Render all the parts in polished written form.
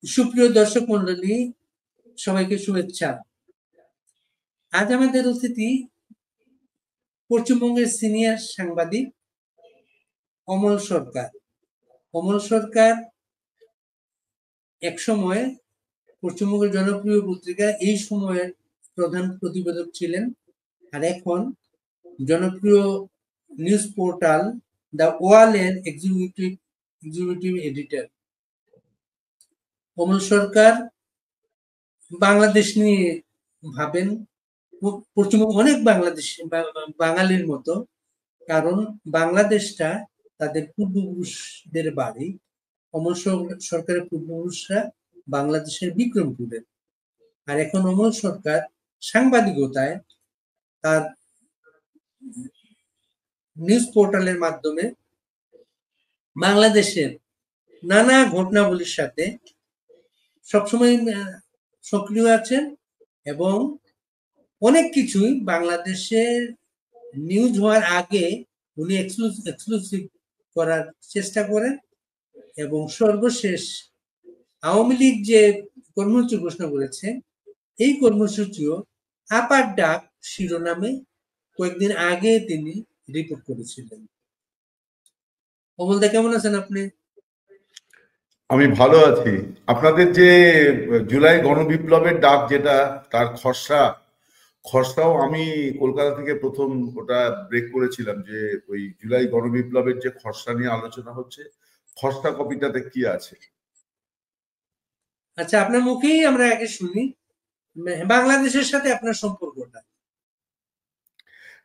সুপ্রিয় দর্শক মন্ডলী, সবাইকে শুভেচ্ছা। আজ আমাদের অতিথি পশ্চিমবঙ্গের সিনিয়র সাংবাদিক অমল সরকার। অমল সরকার এক সময় পশ্চিমবঙ্গের জনপ্রিয় পত্রিকা এই সময়ের প্রধান প্রতিবেদক ছিলেন, আর এখন জনপ্রিয় নিউজ পোর্টাল দ্য ওয়ালের এক্সিকিউটিভ এডিটর। অমল সরকার বাংলাদেশ নিয়ে ভাবেন, পশ্চিমবঙ্গ অনেক বাঙালির মতো, কারণ বাংলাদেশটা তাদের পূর্বপুরুষদের বাড়ি। অমল সরকারের পূর্বপুরুষরা বাংলাদেশের বিক্রমপুরের, আর এখন অমল সরকার সাংবাদিকতায় তার নিউজ পোর্টালের মাধ্যমে বাংলাদেশের নানা ঘটনাবলীর সাথে সবসময় সক্রিয় আছেন এবং অনেক কিছুই বাংলাদেশের নিউজ হওয়ার আগে উনি এক্সক্লুসিভ করার চেষ্টা করেন। এবং সর্বশেষ আওয়ামী লীগ যে কর্মসূচি ঘোষণা করেছে, এই কর্মসূচিও আপার ডাক শিরোনামে কয়েকদিন আগে তিনি রিপোর্ট করেছিলেন। অমলদা, কেমন আছেন আপনি? আমি ভালো আছি। আপনাদের যে জুলাই গণবিপ্লবের ডাক, যেটা তার খসড়াও আমি কলকাতা থেকে প্রথম ওটা ব্রেক করেছিলাম, যে ওই জুলাই গণবিপ্লবের যে খসড়া নিয়ে আলোচনা হচ্ছে, খসড়া কপিটাতে কি আছে। আচ্ছা, আপনার মুখেই আমরা আগে শুনি বাংলাদেশের সাথে আপনার সম্পর্কটা।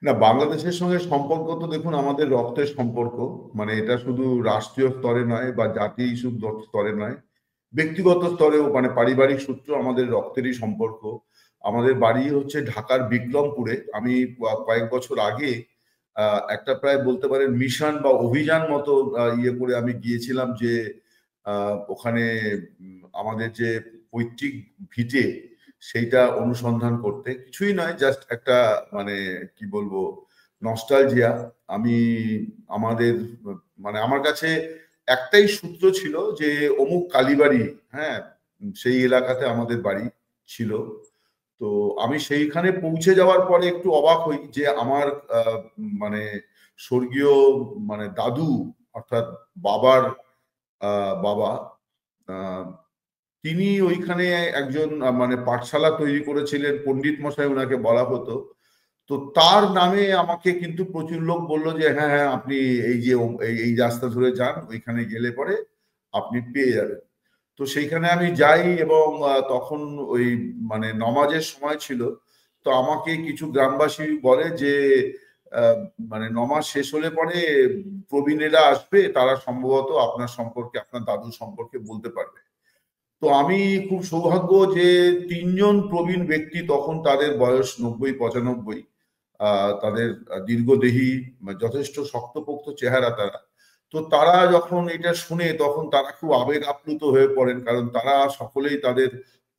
না, বাংলাদেশের সঙ্গে সম্পর্ক তো দেখুন আমাদের রক্তের সম্পর্ক, মানে এটা শুধু রাষ্ট্রীয় স্তরে নয় বা জাতীয় ইস্যুর স্তরে নয়, ব্যক্তিগত স্তরেও, মানে পারিবারিক সূত্র আমাদের রক্তেরই সম্পর্ক। আমাদের বাড়ি হচ্ছে ঢাকার বিক্রমপুরে। আমি কয়েক বছর আগে একটা প্রায় বলতে পারেন মিশন বা অভিযান মতো ইয়ে করে আমি গিয়েছিলাম, যে ওখানে আমাদের যে পৈতৃক ভিটে সেইটা অনুসন্ধান করতে। কিছুই নয়, জাস্ট একটা মানে কি বলবো, নস্টালজিয়া। আমি আমাদের মানে আমার কাছে একটাই সূত্র ছিল যে অমুক কালীবাড়ি, হ্যাঁ, সেই এলাকাতে আমাদের বাড়ি ছিল। তো আমি সেইখানে পৌঁছে যাওয়ার পরে একটু অবাক হই যে আমার মানে স্বর্গীয় মানে দাদু, অর্থাৎ বাবার বাবা, তিনি ওইখানে একজন মানে পাঠশালা তৈরি করেছিলেন, পণ্ডিত মশাই ওনাকে বলা হতো। তো তার নামে আমাকে কিন্তু প্রচুর লোক বললো যে হ্যাঁ হ্যাঁ, আপনি এই যে এই রাস্তা ধরে যান, ওইখানে গেলে পরে আপনি পেয়ে যাবেন। তো সেইখানে আমি যাই এবং তখন ওই মানে নমাজের সময় ছিল। তো আমাকে কিছু গ্রামবাসী বলে যে মানে নমাজ শেষ হলে পরে প্রবীণেরা আসবে, তারা সম্ভবত আপনার সম্পর্কে, আপনার দাদু সম্পর্কে বলতে পারবে। তো আমি খুব সৌভাগ্য যে তিনজন প্রবীণ ব্যক্তি, তখন তাদের বয়স 90-95, তাদের দীর্ঘদেহী, যথেষ্ট শক্তপোক্ত চেহারা তারা। তো তারা যখন এটা শুনে তখন তারা খুব আবেগ আপ্লুত হয়ে পড়েন, কারণ তারা সকলেই তাদের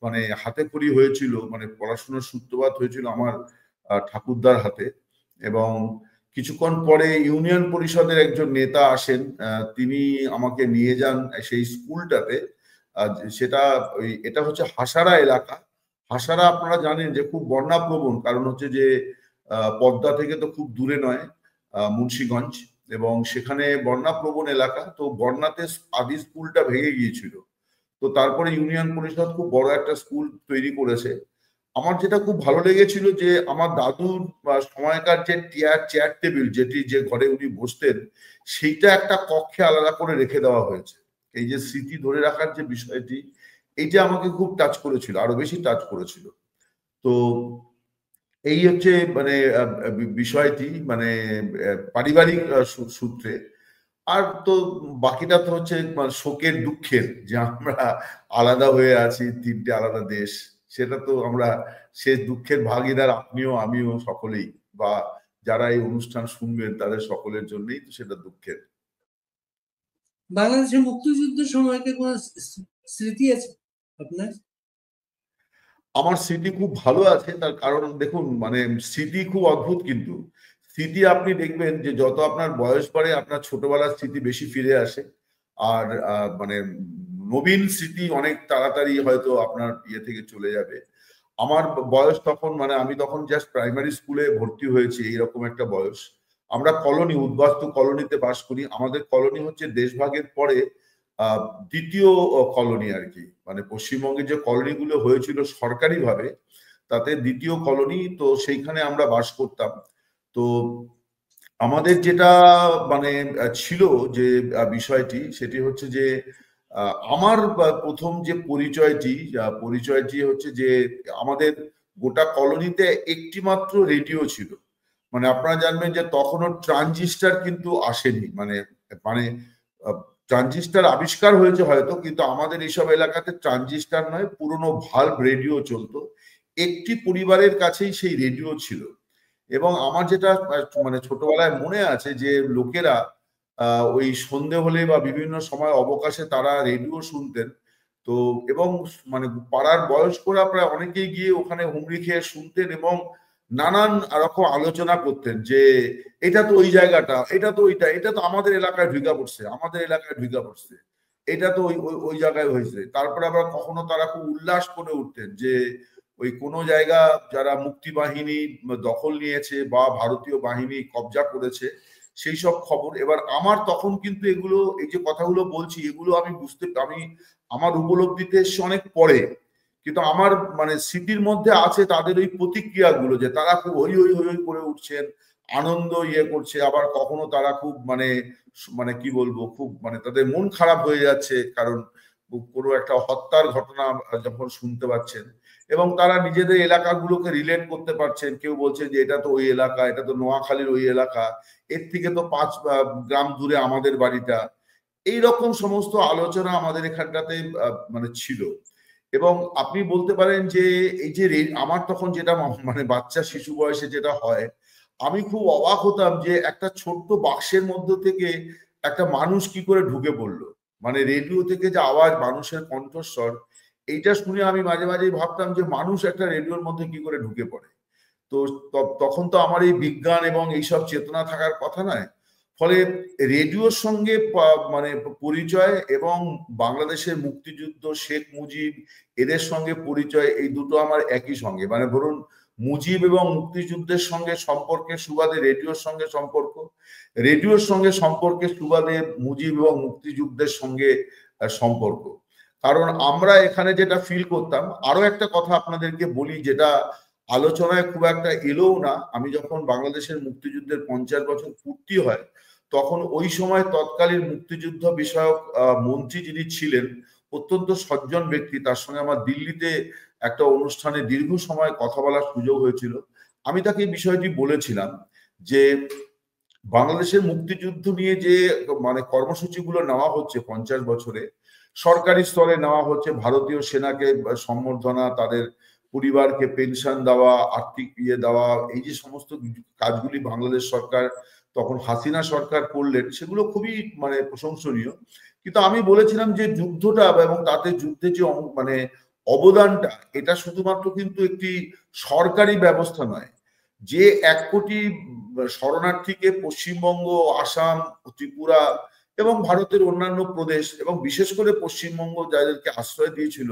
মানে হাতে খড়ি হয়েছিল, মানে পড়াশোনার সূত্রপাত হয়েছিল আমার ঠাকুরদার হাতে। এবং কিছুক্ষণ পরে ইউনিয়ন পরিষদের একজন নেতা আসেন, তিনি আমাকে নিয়ে যান সেই স্কুলটাতে। সেটা এটা হচ্ছে হাসারা এলাকা। হাসারা আপনারা জানেন যে খুব বন্যাপ্রবণ, কারণ হচ্ছে যে পদ্মা থেকে তো খুব দূরে নয়, মুন্সিগঞ্জ, এবং সেখানে বন্যাপ্রবণ এলাকা। তো বন্যাতে আদি স্কুলটা ভেঙে গিয়েছিল। তো তারপরে ইউনিয়ন পরিষদ খুব বড় একটা স্কুল তৈরি করেছে। আমার যেটা খুব ভালো লেগেছিল যে আমার দাদুর সময়কার যে চেয়ার টেবিল, যেটি যে ঘরে উনি বসতেন, সেইটা একটা কক্ষে আলাদা করে রেখে দেওয়া হয়েছে। এই যে স্মৃতি ধরে রাখার যে বিষয়টি, এইটা আমাকে খুব টাচ করেছিল, আরো বেশি টাচ করেছিল। তো এই হচ্ছে মানে বিষয়টি, মানে পারিবারিক সূত্রে। আর তো বাকিটা তো হচ্ছে শোকের দুঃখের, যে আমরা আলাদা হয়ে আছি, তিনটে আলাদা দেশ। সেটা তো আমরা, সে দুঃখের ভাগিদার আপনিও আমিও সকলেই, বা যারা এই অনুষ্ঠান শুনবেন তাদের সকলের জন্যই তো সেটা দুঃখের। বাংলাদেশের মুক্তিযুদ্ধের সময়কে কোন স্মৃতি আছে আপনার? আমার স্মৃতি খুব ভালো আছে। তার কারণ দেখুন, মানে স্মৃতি খুব অদ্ভুত, কিন্তু স্মৃতি আপনি দেখবেন যে যত আপনার বয়স বাড়ে আপনার ছোটবেলার স্মৃতি বেশি ফিরে আসে। আর মানে নবীন স্মৃতি অনেক তাড়াতাড়ি হয়তো আপনার ইয়ে থেকে চলে যাবে। আমার বয়স তখন, মানে আমি তখন জাস্ট প্রাইমারি স্কুলে ভর্তি হয়েছি, এইরকম একটা বয়স। আমরা কলোনি, উদ্বাস্তু কলোনিতে বাস করি। আমাদের কলোনি হচ্ছে দেশভাগের পরে দ্বিতীয় কলোনি আর কি, মানে পশ্চিমবঙ্গে যে কলোনিগুলো হয়েছিল সরকারিভাবে তাতে দ্বিতীয় কলোনি। তো সেইখানে আমরা বাস করতাম। তো আমাদের যেটা মানে ছিল যে বিষয়টি, সেটি হচ্ছে যে আমার প্রথম যে পরিচয়টি হচ্ছে যে আমাদের গোটা কলোনিতে একটি মাত্র রেডিও ছিল। মানে আপনারা জানবেন যে তখনও ট্রানজিস্টার কিন্তু আসেনি, মানে মানে ট্রানজিস্টার আবিষ্কার হয়েছে হয়তো, কিন্তু আমাদের এইসব এলাকাতে ট্রানজিস্টার নয়, পুরনো ভাল্ব রেডিও চলতো। একটি পরিবারের কাছেই সেই রেডিও ছিল। এবং আমার যেটা মানে ছোটবেলায় মনে আছে যে লোকেরা ওই সন্ধে হলে বা বিভিন্ন সময় অবকাশে তারা রেডিও শুনতেন। তো এবং মানে পাড়ার বয়স্করা প্রায় অনেকেই গিয়ে ওখানে হুমড়ি খেয়ে শুনতেন এবং নানান রকম আলোচনা করতেন যে এটা তো ওই জায়গাটা, এটা তো ওইটা, এটা তো আমাদের এলাকায় ঢুকে পড়ছে, আমাদের এলাকায় ঢুকে পড়ছে, এটা তো ওই ওই জায়গায় হয়েছে। তারপরে আবার কখনো তারা খুব উল্লাস করে উঠতেন যে ওই কোনো জায়গা যারা মুক্তি বাহিনী দখল নিয়েছে বা ভারতীয় বাহিনী কবজা করেছে, সেই সব খবর। এবার আমার তখন কিন্তু এগুলো, এই যে কথাগুলো বলছি, এগুলো আমি আমার উপলব্ধিতে এসছে অনেক পরে, কিন্তু আমার মানে স্মৃতির মধ্যে আছে তাদের ওই প্রতিক্রিয়াগুলো, যে তারা খুব হই হই হই হই করে উঠছেন, আনন্দ ইয়ে করছে, আবার কখনো তারা খুব মানে মানে কি বলবো, খুব মানে তাদের মন খারাপ হয়ে যাচ্ছে কারণ কোনো একটা হত্যার ঘটনা যখন শুনতে পাচ্ছেন, এবং তারা নিজেদের এলাকাগুলোকে রিলেট করতে পারছেন। কেউ বলছে যে এটা তো ওই এলাকা, এটা তো নোয়াখালীর ওই এলাকা, এর থেকে তো 5 গ্রাম দূরে আমাদের বাড়িটা। এইরকম সমস্ত আলোচনা আমাদের এখানটাতে মানে ছিল। এবং আপনি বলতে পারেন যে এই যে আমার তখন যেটা মানে বাচ্চা শিশু বয়সে যেটা হয়, আমি খুব অবাক হতাম যে একটা ছোট্ট বাক্সের মধ্যে থেকে একটা মানুষ কি করে ঢুকে পড়লো। মানে রেডিও থেকে যে আওয়াজ, মানুষের কণ্ঠস্বর, এইটা শুনে আমি মাঝে মাঝেই ভাবতাম যে মানুষ একটা রেডিওর মধ্যে কি করে ঢুকে পড়ে। তো তখন তো আমার এই বিজ্ঞান এবং এইসব চেতনা থাকার কথা নয়। ফলে রেডিওর সঙ্গে মানে পরিচয় এবং বাংলাদেশের মুক্তিযুদ্ধ, শেখ মুজিব, এদের সঙ্গে পরিচয়, এই দুটো আমার একই সঙ্গে। মানে ধরুন মুজিব এবং মুক্তিযুদ্ধের সঙ্গে সম্পর্কের সুবাদে রেডিওর সঙ্গে সম্পর্ক, রেডিওর সঙ্গে সম্পর্কের সুবাদে মুজিব এবং মুক্তিযুদ্ধের সঙ্গে সম্পর্ক। কারণ আমরা এখানে যেটা ফিল করতাম, আরো একটা কথা আপনাদেরকে বলি যেটা আলোচনায় খুব একটা এলোও না। আমি যখন বাংলাদেশের মুক্তিযুদ্ধের 50 বছর পূর্তি হয়, তখন ওই সময় তৎকালীন মুক্তিযুদ্ধ বিষয়ক মন্ত্রী যিনি ছিলেন, অত্যন্ত সজ্জন ব্যক্তি, তার সঙ্গে আমার দিল্লিতে একটা অনুষ্ঠানে দীর্ঘ সময় কথা বলার সুযোগ হয়েছিল। আমি তাকে এই বিষয়টি বলেছিলাম যে বাংলাদেশের মুক্তিযুদ্ধ নিয়ে যে মানে কর্মসূচিগুলো নেওয়া হচ্ছে 50 বছরে, সরকারি স্তরে নেওয়া হচ্ছে, ভারতীয় সেনাকে সম্বর্ধনা, তাদের পরিবারকে পেনশন দেওয়া, আর্থিক ইয়ে দেওয়া, এই যে সমস্ত কাজগুলি বাংলাদেশ সরকার, তখন হাসিনা সরকার করলেন, সেগুলো খুবই মানে প্রশংসনীয়। কিন্তু আমি বলেছিলাম যে যুদ্ধটা এবং তাতে যুদ্ধে যে মানে অবদানটা, এটা শুধুমাত্র কিন্তু একটি সরকারি ব্যবস্থা নয়। যে 1 কোটি শরণার্থীকে পশ্চিমবঙ্গ, আসাম, ত্রিপুরা এবং ভারতের অন্যান্য প্রদেশ এবং বিশেষ করে পশ্চিমবঙ্গ যাদেরকে আশ্রয় দিয়েছিল,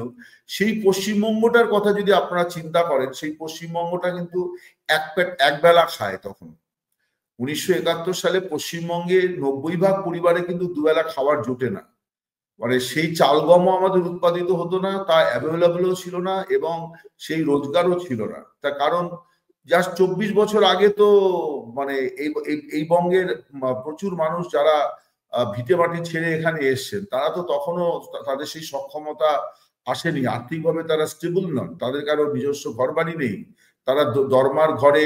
সেই পশ্চিমবঙ্গটার কথা যদি আপনারা চিন্তা করেন, সেই পশ্চিমবঙ্গটা কিন্তু এক বেলা খায় তখন। 1971 সালে পশ্চিমবঙ্গে 90% পরিবারে কিন্তু দুবেলা খাবার জোটে না। মানে সেই চাল গমও আমাদের উৎপাদিত হতো না, তা অ্যাভেলেবলও ছিল না, এবং সেই রোজগারও ছিল না। তার কারণ জাস্ট 24 বছর আগে তো মানে এই বঙ্গের প্রচুর মানুষ যারা ভিটে মাটি ছেড়ে এখানে এসছেন, তারা তো তখনও তাদের সেই সক্ষমতা আসেনি, আর্থিকভাবে তারা স্টেবল নন, তাদের কারো নিজস্ব ঘর বাড়ি নেই, তারা দরমার ঘরে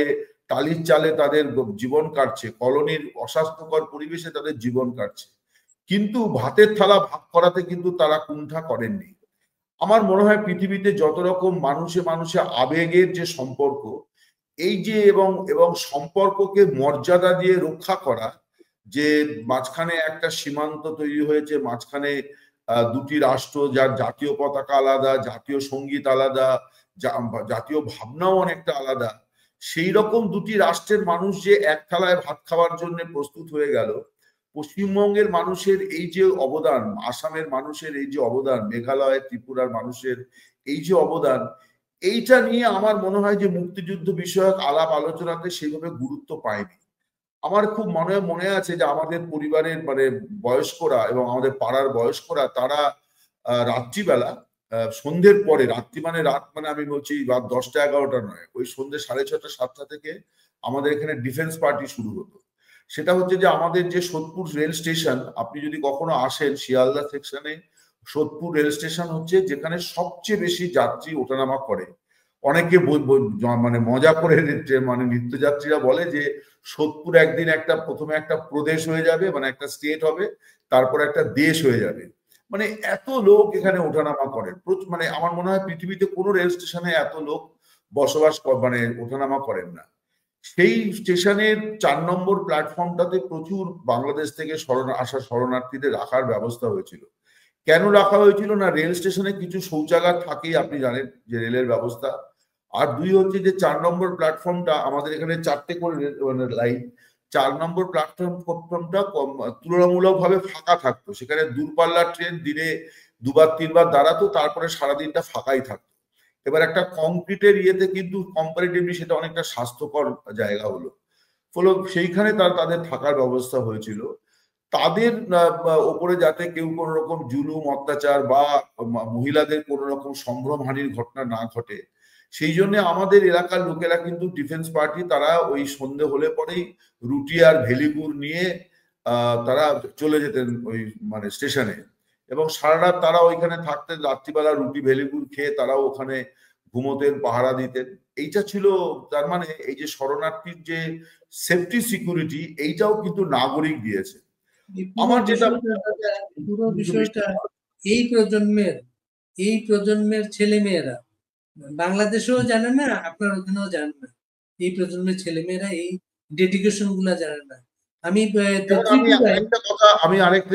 টালির চালে তাদের জীবন কাটছে, কলোনির অস্বাস্থ্যকর পরিবেশে তাদের জীবন কাটছে। কিন্তু ভাতের থালা ভাগ করাতে কিন্তু তারা কুণ্ঠা করেননি। আমার মনে হয় পৃথিবীতে যত রকম মানুষে মানুষে আবেগের যে সম্পর্ক, এই যে এবং সম্পর্ককে মর্যাদা দিয়ে রক্ষা করা, যে মাঝখানে একটা সীমান্ত তৈরি হয়েছে, মাঝখানে দুটি রাষ্ট্র, যার জাতীয় পতাকা আলাদা, জাতীয় সঙ্গীত আলাদা, জাতীয় ভাবনাও অনেকটা আলাদা, সেই রকম দুটি রাষ্ট্রের মানুষ যে এক থালায় ভাত খাওয়ার জন্য প্রস্তুত হয়ে গেল, পশ্চিমবঙ্গের মানুষের এই যে অবদান, আসামের মানুষের এই যে অবদান, মেঘালয় ত্রিপুরার মানুষের এই যে অবদান, এইটা নিয়ে আমার মনে হয় যে মুক্তিযুদ্ধ বিষয়ক আলাপ আলোচনাতে সেভাবে গুরুত্ব পায়নি। আমার খুব মনে আছে যে আমাদের পরিবারের মানে বয়স্করা এবং আমাদের পাড়ার বয়স্করা তারা রাত্রিবেলা সন্ধ্যের পরে, রাত্রি মানে রাত মানে আমি বলছি রাত 10টা 11টা নয়, ওই সন্ধ্যে 6:30 7টা থেকে আমাদের এখানে ডিফেন্স পার্টি শুরু হতো। সেটা হচ্ছে যে আমাদের যে সোদপুর রেল স্টেশন, আপনি যদি কখনো আসেন শিয়ালদা সেকশনে, সোদপুর রেল স্টেশন হচ্ছে যেখানে সবচেয়ে বেশি যাত্রী ওঠানামা করে। অনেকে মানে মজা করে মানে নিত্যযাত্রীরা বলে যে সোদপুর একদিন প্রথমে একটা প্রদেশ হয়ে যাবে, মানে একটা স্টেট হবে, তারপর একটা দেশ হয়ে যাবে। মানে এত লোক এখানে ওঠানামা করে, মানে আমার মনে হয় পৃথিবীতে কোনো রেল স্টেশনে এত লোক বসবাস মানে ওঠানামা করেন না। সেই স্টেশনের 4 নম্বর প্ল্যাটফর্মটাতে প্রচুর বাংলাদেশ থেকে আসা শরণার্থীদের রাখার ব্যবস্থা হয়েছিল। কেন রাখা হয়েছিল না, রেল স্টেশনে কিছু শৌচাগার থাকেই, আপনি জানেন যে রেলের ব্যবস্থা। আর দুই হচ্ছে যে 4 নম্বর প্ল্যাটফর্মটা, আমাদের এখানে 4টে করে লাইন, 4 নম্বর প্ল্যাটফর্মটা তুলনামূলকভাবে ফাঁকা থাকতো। সেখানে দূরপাল্লার ট্রেন দিনে 2বার 3বার দাঁড়াতো, তারপরে সারাদিনটা ফাঁকাই থাকতো। এবার একটা কংক্রিটের ইয়েতে কিন্তু কম্পারেটিভলি সেটা অনেকটা স্বাস্থ্যকর জায়গা হলো, ফলে সেইখানে তাদের থাকার ব্যবস্থা হয়েছিল। তাদের ওপরে যাতে কেউ কোনো রকম জুলুম অত্যাচার বা মহিলাদের কোনো রকম সম্ভ্রমহানির ঘটনা না ঘটে, সেই জন্য আমাদের এলাকার লোকেরা কিন্তু ডিফেন্স পার্টি তারা ওই সন্ধে হলে পরেই রুটি আর ভেলিগুড় নিয়ে তারা চলে যেতেন ওই মানে স্টেশনে, এবং সারা রাত তারা ওইখানে থাকতেন। রাত্রিবেলা রুটি ভেলিগুড় খেয়ে তারাও ওখানে ঘুমোতেন, পাহারা দিতেন। এইটা ছিল তার মানে এই যে শরণার্থীর যে সেফটি সিকিউরিটি, এইটাও কিন্তু নাগরিক দিয়েছে। আমার যেটা পুরো বিষয়টা এই প্রজন্মের ছেলে মেয়েরা বাংলাদেশেও জানে না, আপনার ওখানেও জানে না। এই প্রজন্মের ছেলে মেয়েরা এই ডেডিকেশন গুলা জানে না। আমি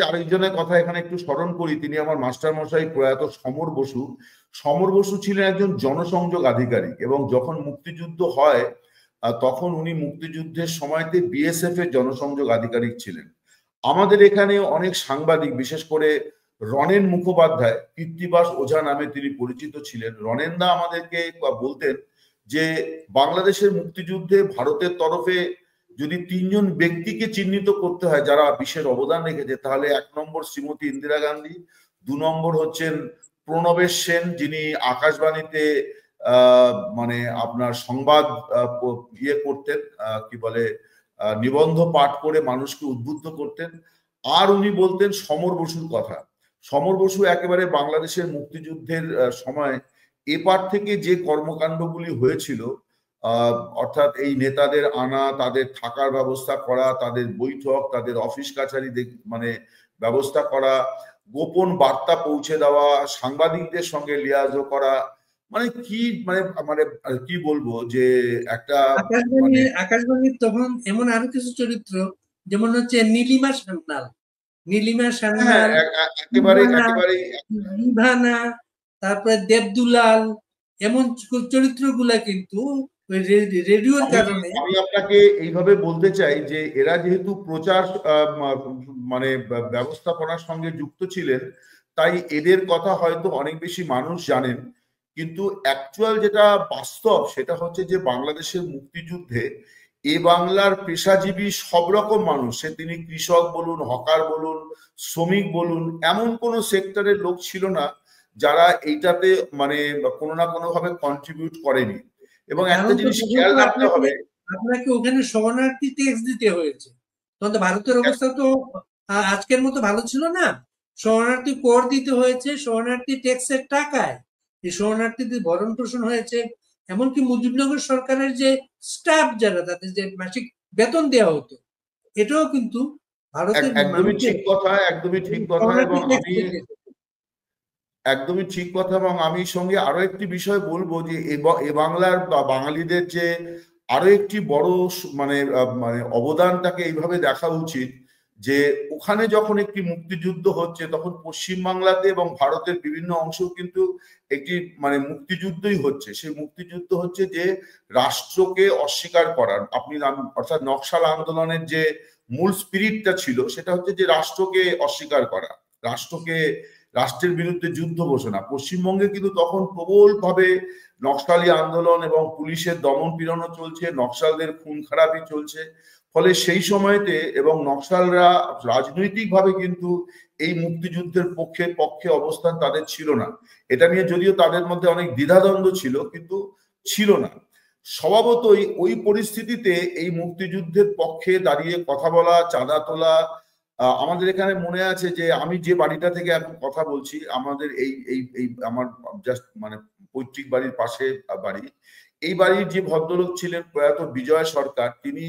আরেকজনের কথা এখানে একটু স্মরণ করি, তিনি আমার মাস্টার মশাই প্রয়াত সমর বসু। সমর বসু ছিলেন একজন জনসংযোগ আধিকারিক, এবং যখন মুক্তিযুদ্ধ হয় তখন উনি মুক্তিযুদ্ধের সময়তে বিএসএফ এর জনসংযোগ আধিকারিক ছিলেন। আমাদের এখানে অনেক সাংবাদিক, বিশেষ করে রনেন মুখোপাধ্যায়, কীর্তিবাস ওঝা নামে তিনি পরিচিত ছিলেন। রনেনদা আমাদেরকে বলতেন যে বাংলাদেশের মুক্তিযুদ্ধে ভারতের তরফে যদি 3জন ব্যক্তিকে চিহ্নিত করতে হয় যারা বিশেষ অবদান রেখেছে, তাহলে 1 নম্বর শ্রীমতী ইন্দিরা গান্ধী, 2 নম্বর হচ্ছেন প্রণবেশ সেন, যিনি আকাশবাণীতে মানে আপনার সংবাদ ইয়ে করতেন, কি বলে নিবন্ধ পাঠ করে মানুষকে উদ্বুদ্ধ করতেন। আর উনি বলতেন সমর বসুর কথা। সমর বসু একেবারে বাংলাদেশের মুক্তিযুদ্ধের সময় এপার থেকে যে কর্মকাণ্ডগুলি হয়েছিল, অর্থাৎ এই নেতাদের আনা, তাদের থাকার ব্যবস্থা করা, তাদের বৈঠক, তাদের অফিস কাছারি মানে ব্যবস্থা করা, গোপন বার্তা পৌঁছে দেওয়া, সাংবাদিকদের সঙ্গে লিয়াজও করা, মানে কি মানে মানে কি বলবো যে একটা আকাশবাণীর তখন এমন আরো কিছু চরিত্র, যেমন হচ্ছে নীলিমা সান্যাল, একেবারে ইভানা, তারপরে দেবদুলাল, এমন চরিত্রগুলা কিন্তু রেডিওর কারণে। আমি আপনাকে এইভাবে বলতে চাই যে এরা যেহেতু প্রচার মানে ব্যবস্থাপনার সঙ্গে যুক্ত ছিলেন, তাই এদের কথা হয়তো অনেক বেশি মানুষ জানেন। কিন্তু অ্যাকচুয়াল যেটা বাস্তব সেটা হচ্ছে যে বাংলাদেশের মুক্তিযুদ্ধে এ বাংলার পেশাজীবী সব রকম মানুষ, সে তিনি কৃষক বলুন, হকার বলুন, শ্রমিক বলুন, এমন কোন সেক্টরের লোক ছিল না যারা এইটাতে মানে কোনো না কোনো ভাবে কন্ট্রিবিউট করেনি। এবং একটা জিনিস খেয়াল রাখতে হবে, আপনাকে ওখানে শরণার্থী ট্যাক্স দিতে হয়েছে। তখন তো ভারতের অবস্থা তো আজকের মতো ভালো ছিল না। শরণার্থী কর দিতে হয়েছে, শরণার্থী ট্যাক্সের টাকায় এই শরণার্থীদের ভরণ পোষণ হয়েছে। এমনকি মুজিবনগর সরকারের যে স্টাফ যারা, তাদের যে মাসিক বেতন দেওয়া হতো, এটাও কিন্তু ভারতের একদমই ঠিক কথা, একদমই ঠিক কথা। এবং আমি একদমই ঠিক কথা, এবং আমি সঙ্গে আরো একটি বিষয় বলবো যে এ বাংলার বা বাঙালিদের যে আরো একটি বড় মানে মানে অবদানটাকে এইভাবে দেখা উচিত যে ওখানে যখন একটি মুক্তিযুদ্ধ হচ্ছে তখন পশ্চিমবাংলাতে এবং ভারতের বিভিন্ন অংশেও কিন্তু একটি মানে মুক্তিযুদ্ধই হচ্ছে। সেই মুক্তিযুদ্ধ হচ্ছে যে রাষ্ট্রকে অস্বীকার করার, আপনি অর্থাৎ নকশাল আন্দোলনের যে মূল স্পিরিটটা ছিল সেটা হচ্ছে যে রাষ্ট্রকে অস্বীকার করা, রাষ্ট্রের বিরুদ্ধে যুদ্ধ ঘোষণা। পশ্চিমবঙ্গে কিন্তু তখন প্রবলভাবে নকশালি আন্দোলন এবং পুলিশের দমন পীড়নও চলছে, নকশালদের খুন খারাপি চলছে। ফলে সেই সময়তে এবং নকশালরা রাজনৈতিকভাবে কিন্তু এই মুক্তিযুদ্ধের পক্ষে অবস্থান তাদের ছিল না। এটা নিয়ে যদিও তাদের মধ্যে অনেক দ্বিধাদ্বন্দ্ব ছিল, কিন্তু ছিল না। স্বভাবতই ওই পরিস্থিতিতে এই মুক্তিযুদ্ধের পক্ষে দাঁড়িয়ে কথা বলা, চাঁদা তোলা, আমাদের এখানে মনে আছে যে আমি যে বাড়িটা থেকে এখন কথা বলছি, আমাদের এই এই এই আমার জাস্ট মানে পৈতৃক বাড়ির পাশে বাড়ি, এই বাড়ির যে ভদ্রলোক ছিলেন প্রয়াত বিজয় সরকার, তিনি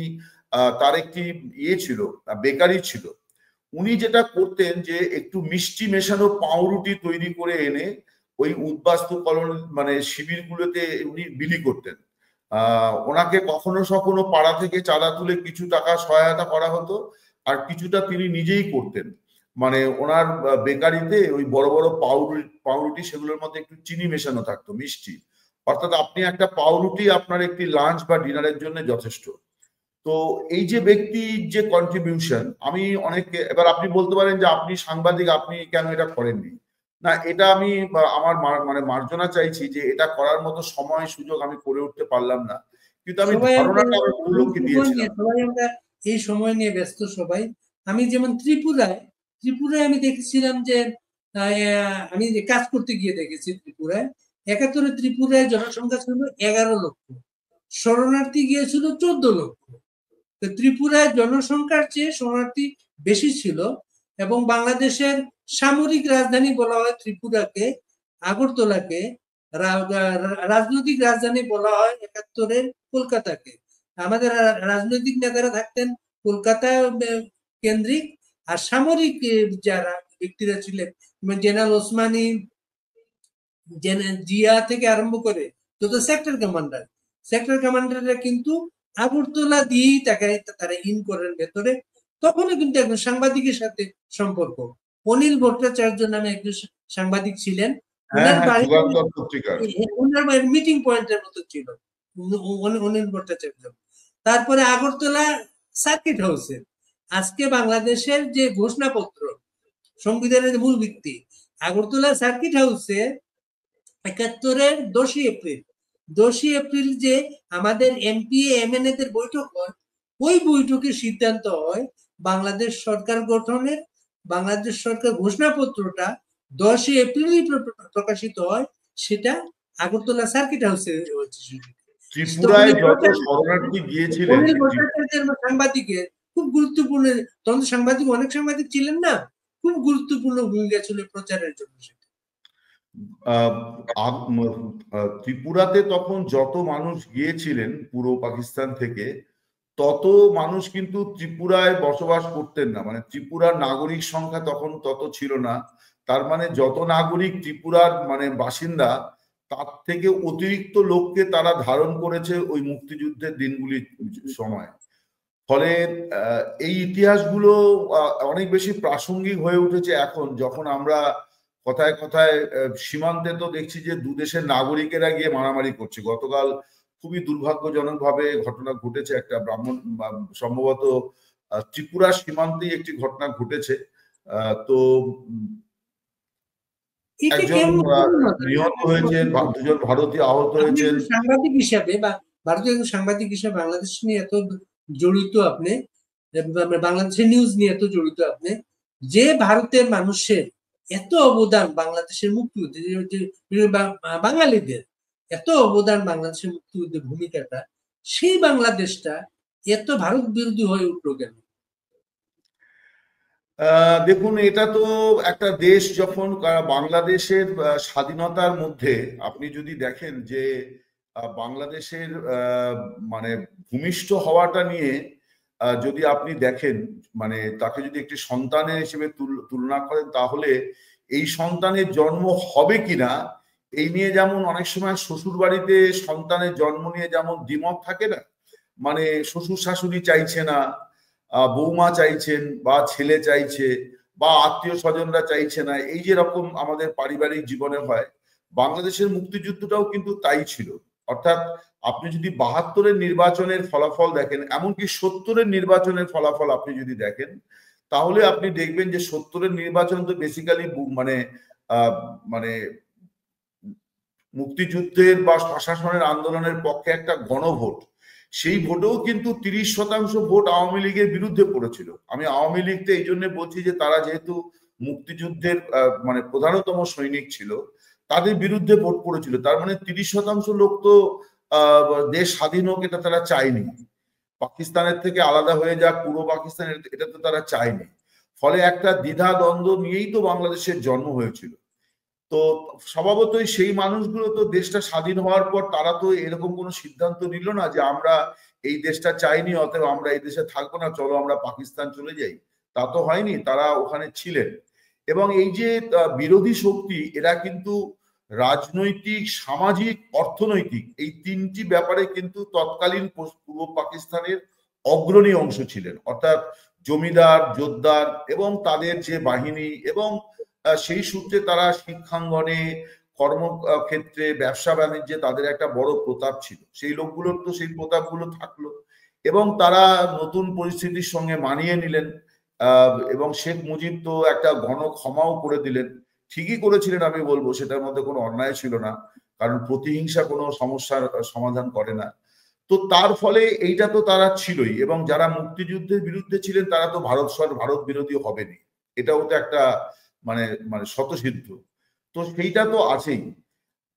তার একটি ছিল, বেকারি ছিল। উনি যেটা করতেন যে একটু মিষ্টি মেশানো পাউরুটি তৈরি করে এনে ওই উদ্বাস্তু মানে শিবিরগুলোতে উনি বিলি করতেন। ওনাকে কখনো কখনো পাড়া থেকে চাঁদা তুলে কিছু টাকা সহায়তা করা হতো, আর কিছুটা তিনি নিজেই করতেন। মানে ওনার বেকারিতে ওই বড় বড় পাউরুটি সেগুলোর মধ্যে একটু চিনি মেশানো থাকতো, মিষ্টি। অর্থাৎ আপনি একটা পাউরুটি আপনার একটি লাঞ্চ বা ডিনারের জন্য যথেষ্ট। তো এই যে ব্যক্তির যে কন্ট্রিবিউশন, আমি অনেকে, এবার আপনি বলতে পারেন যে আপনি সাংবাদিক, আপনি কেন এটা করেননি। না, এটা আমি আমার মানে মার্জনা চাইছি যে এটা করার মতো সময় সুযোগ আমি করে উঠতে পারলাম না, কিন্তু আমি ধারণাটা আমার লোককে দিয়েছিলাম। সবাই আমরা এই সময় নিয়ে ব্যস্ত সবাই। আমি যেমন ত্রিপুরায় আমি দেখেছিলাম যে আমি কাজ করতে গিয়ে দেখেছি ত্রিপুরায় 71 ত্রিপুরায় জনসংখ্যা ছিল 11 লক্ষ, শরণার্থী গিয়েছিল 14 লক্ষ। তো ত্রিপুরায় জনসংখ্যার চেয়ে শরণার্থী বেশি ছিল, এবং বাংলাদেশের সামরিক রাজধানী বলা হয় ত্রিপুরাকে, আগরতলাকে, রাজনৈতিক রাজধানী বলা হয় 71-এর কলকাতাকে। আমাদের রাজনৈতিক নেতারা থাকতেন কলকাতা কেন্দ্রিক, আর সামরিক যারা ব্যক্তিরা ছিলেন জেনারেল ওসমানী, জিয়া থেকে আরম্ভ করে যত সেক্টর কমান্ডাররা কিন্তু আগরতলা দিয়েই তারা ইন করেন ভেতরে। তখনও কিন্তু একজন সাংবাদিকের সাথে সম্পর্ক, অনিল ভট্টাচার্য নামে একজন সাংবাদিক ছিলেন, ওনার বাড়ি মিটিং পয়েন্টের মতো ছিল অনিল ভট্টাচার্য। তারপরে আগরতলা সার্কিট হাউসে আজকে বাংলাদেশের যে ঘোষণাপত্র, সংবিধানের মূল ভিত্তি, আগরতলা সার্কিট হাউসে 71-এর 10ই এপ্রিল যে আমাদের এমপি এমএনএ দের বৈঠক হয়, ওই বৈঠকের সিদ্ধান্ত হয় বাংলাদেশ সরকার গঠনের। বাংলাদেশ সরকার ঘোষণাপত্রটা 10ই এপ্রিলই প্রকাশিত হয়, সেটা আগরতলা সার্কিট হাউসে হয়েছে। ত্রিপুরায় যত শরণার্থী গিয়েছিলেন সাংবাদিকের খুব গুরুত্বপূর্ণ, তখন অনেক সাংবাদিক ছিলেন না, খুব গুরুত্বপূর্ণ ভূমিকা ছিল প্রচারের জন্য। ত্রিপুরাতে তখন যত মানুষ গিয়েছিলেন পূর্ব পাকিস্তান থেকে, তত মানুষ কিন্তু ত্রিপুরায় বসবাস করতেন না। মানে ত্রিপুরার নাগরিক সংখ্যা তখন তত ছিল না। তার মানে যত নাগরিক ত্রিপুরার মানে বাসিন্দা, তার থেকে অতিরিক্ত লোককে তারা ধারণ করেছে ওই মুক্তিযুদ্ধের দিনগুলির সময়। ফলে এই ইতিহাসগুলো অনেক বেশি প্রাসঙ্গিক হয়ে উঠেছে এখন, যখন আমরা কথায় কথায় সীমান্তে তো দেখছি যে দুদেশের নাগরিকেরা গিয়ে মারামারি করছে। গতকাল খুবই দুর্ভাগ্যজনকভাবে ঘটনা ঘটেছে, একটা সম্ভবত ত্রিপুরা সীমান্তেই একটি ঘটনা ঘটেছে। তো একজন নিহত হয়েছেন, দুজন ভারতীয় আহত হয়েছেন। সাংবাদিক হিসাবে বা ভারতীয় সাংবাদিক হিসাবে বাংলাদেশ নিয়ে এত জড়িত আপনি, বাংলাদেশের নিউজ নিয়ে এত জড়িত আপনি, যে ভারতের মানুষের এত অবদান বাংলাদেশের মুক্তিযুদ্ধে, বাঙালিদের এত অবদান বাংলাদেশের মুক্তিযুদ্ধের ভূমিকাটা, সেই বাংলাদেশটা এত ভারত বিরোধী হয়ে উঠলো কেন? দেখুন, এটা তো একটা দেশ যখন বাংলাদেশের স্বাধীনতার মধ্যে আপনি যদি দেখেন যে বাংলাদেশের মানে ভূমিষ্ঠ হওয়াটা নিয়ে যদি আপনি দেখেন, মানে তাকে যদি একটি সন্তানের হিসেবে তুলনা করেন, তাহলে এই সন্তানের জন্ম হবে কিনা এই নিয়ে যেমন অনেক সময় শ্বশুর বাড়িতে সন্তানের জন্ম নিয়ে যেমন দ্বিমত থাকে না, মানে শ্বশুর শাশুড়ি চাইছে না, বৌমা চাইছেন বা ছেলে চাইছে বা আত্মীয় স্বজনরা চাইছে না, এই যে রকম আমাদের পারিবারিক জীবনে হয়, বাংলাদেশের মুক্তিযুদ্ধটাও কিন্তু তাই ছিল। অর্থাৎ আপনি যদি 72-এর নির্বাচনের ফলাফল দেখেন, এমনকি 70-এর নির্বাচনের ফলাফল আপনি যদি দেখেন, তাহলে আপনি দেখবেন যে 70-এর নির্বাচন তো বেসিক্যালি মানে মানে মুক্তিযুদ্ধের বা প্রশাসনের আন্দোলনের পক্ষে একটা গণভোট। সেই ভোটেও কিন্তু 30% ভোট আওয়ামী লীগের বিরুদ্ধে পড়েছিল। আমি আওয়ামী লীগকে এই জন্য বলছি যে তারা যেহেতু মুক্তিযুদ্ধের মানে প্রধানতম সৈনিক ছিল, তাদের বিরুদ্ধে ভোট পড়েছিল। তার মানে 30% লোক তো দেশ স্বাধীন হোক এটা তারা চায়নি, পাকিস্তানের থেকে আলাদা হয়ে যাক পূর্ব পাকিস্তানের, এটা তো তারা চায়নি। ফলে একটা দ্বিধা দ্বন্দ্ব নিয়েই তো বাংলাদেশের জন্ম হয়েছিল। তো স্বভাবতই সেই মানুষগুলো তো দেশটা স্বাধীন হওয়ার পর তারা তো এরকম কোনো সিদ্ধান্ত নিল না যে আমরা এই দেশটা চাইনি, অতএব আমরা এই দেশে থাকবো না, চলো আমরা পাকিস্তান চলে যাই। তা তো হয়নি, তারা ওখানে ছিলেন। এবং এই যে বিরোধী শক্তি, এরা কিন্তু রাজনৈতিক, সামাজিক, অর্থনৈতিক এই তিনটি ব্যাপারে কিন্তু তৎকালীন পূর্ব পাকিস্তানের অগ্রণী অংশ ছিলেন। অর্থাৎ জমিদার, জোতদার এবং তাদের যে বাহিনী, এবং সেই সূত্রে তারা শিক্ষাঙ্গনে, কর্মক্ষেত্রে, ব্যবসা বাণিজ্যে তাদের একটা বড় প্রতাপ ছিল। সেই লোকগুলোর তো সেই প্রতাপগুলো থাকলো, এবং তারা নতুন পরিস্থিতির সঙ্গে মানিয়ে নিলেন। এবং শেখ মুজিব তো একটা ঘন ক্ষমাও করে দিলেন। ঠিকই করেছিলেন, আমি বলবো সেটার মধ্যে কোনো অন্যায় ছিল না, কারণ প্রতিহিংসা কোনো সমস্যার সমাধান করে না। তো তার ফলে এইটা তো তারা ছিলই, এবং যারা মুক্তিযুদ্ধের বিরুদ্ধে ছিলেন তারা তো ভারত বিরোধী হবেনি, এটাও তো একটা মানে মানে স্বতঃসিদ্ধ। তো সেইটা তো আছেই।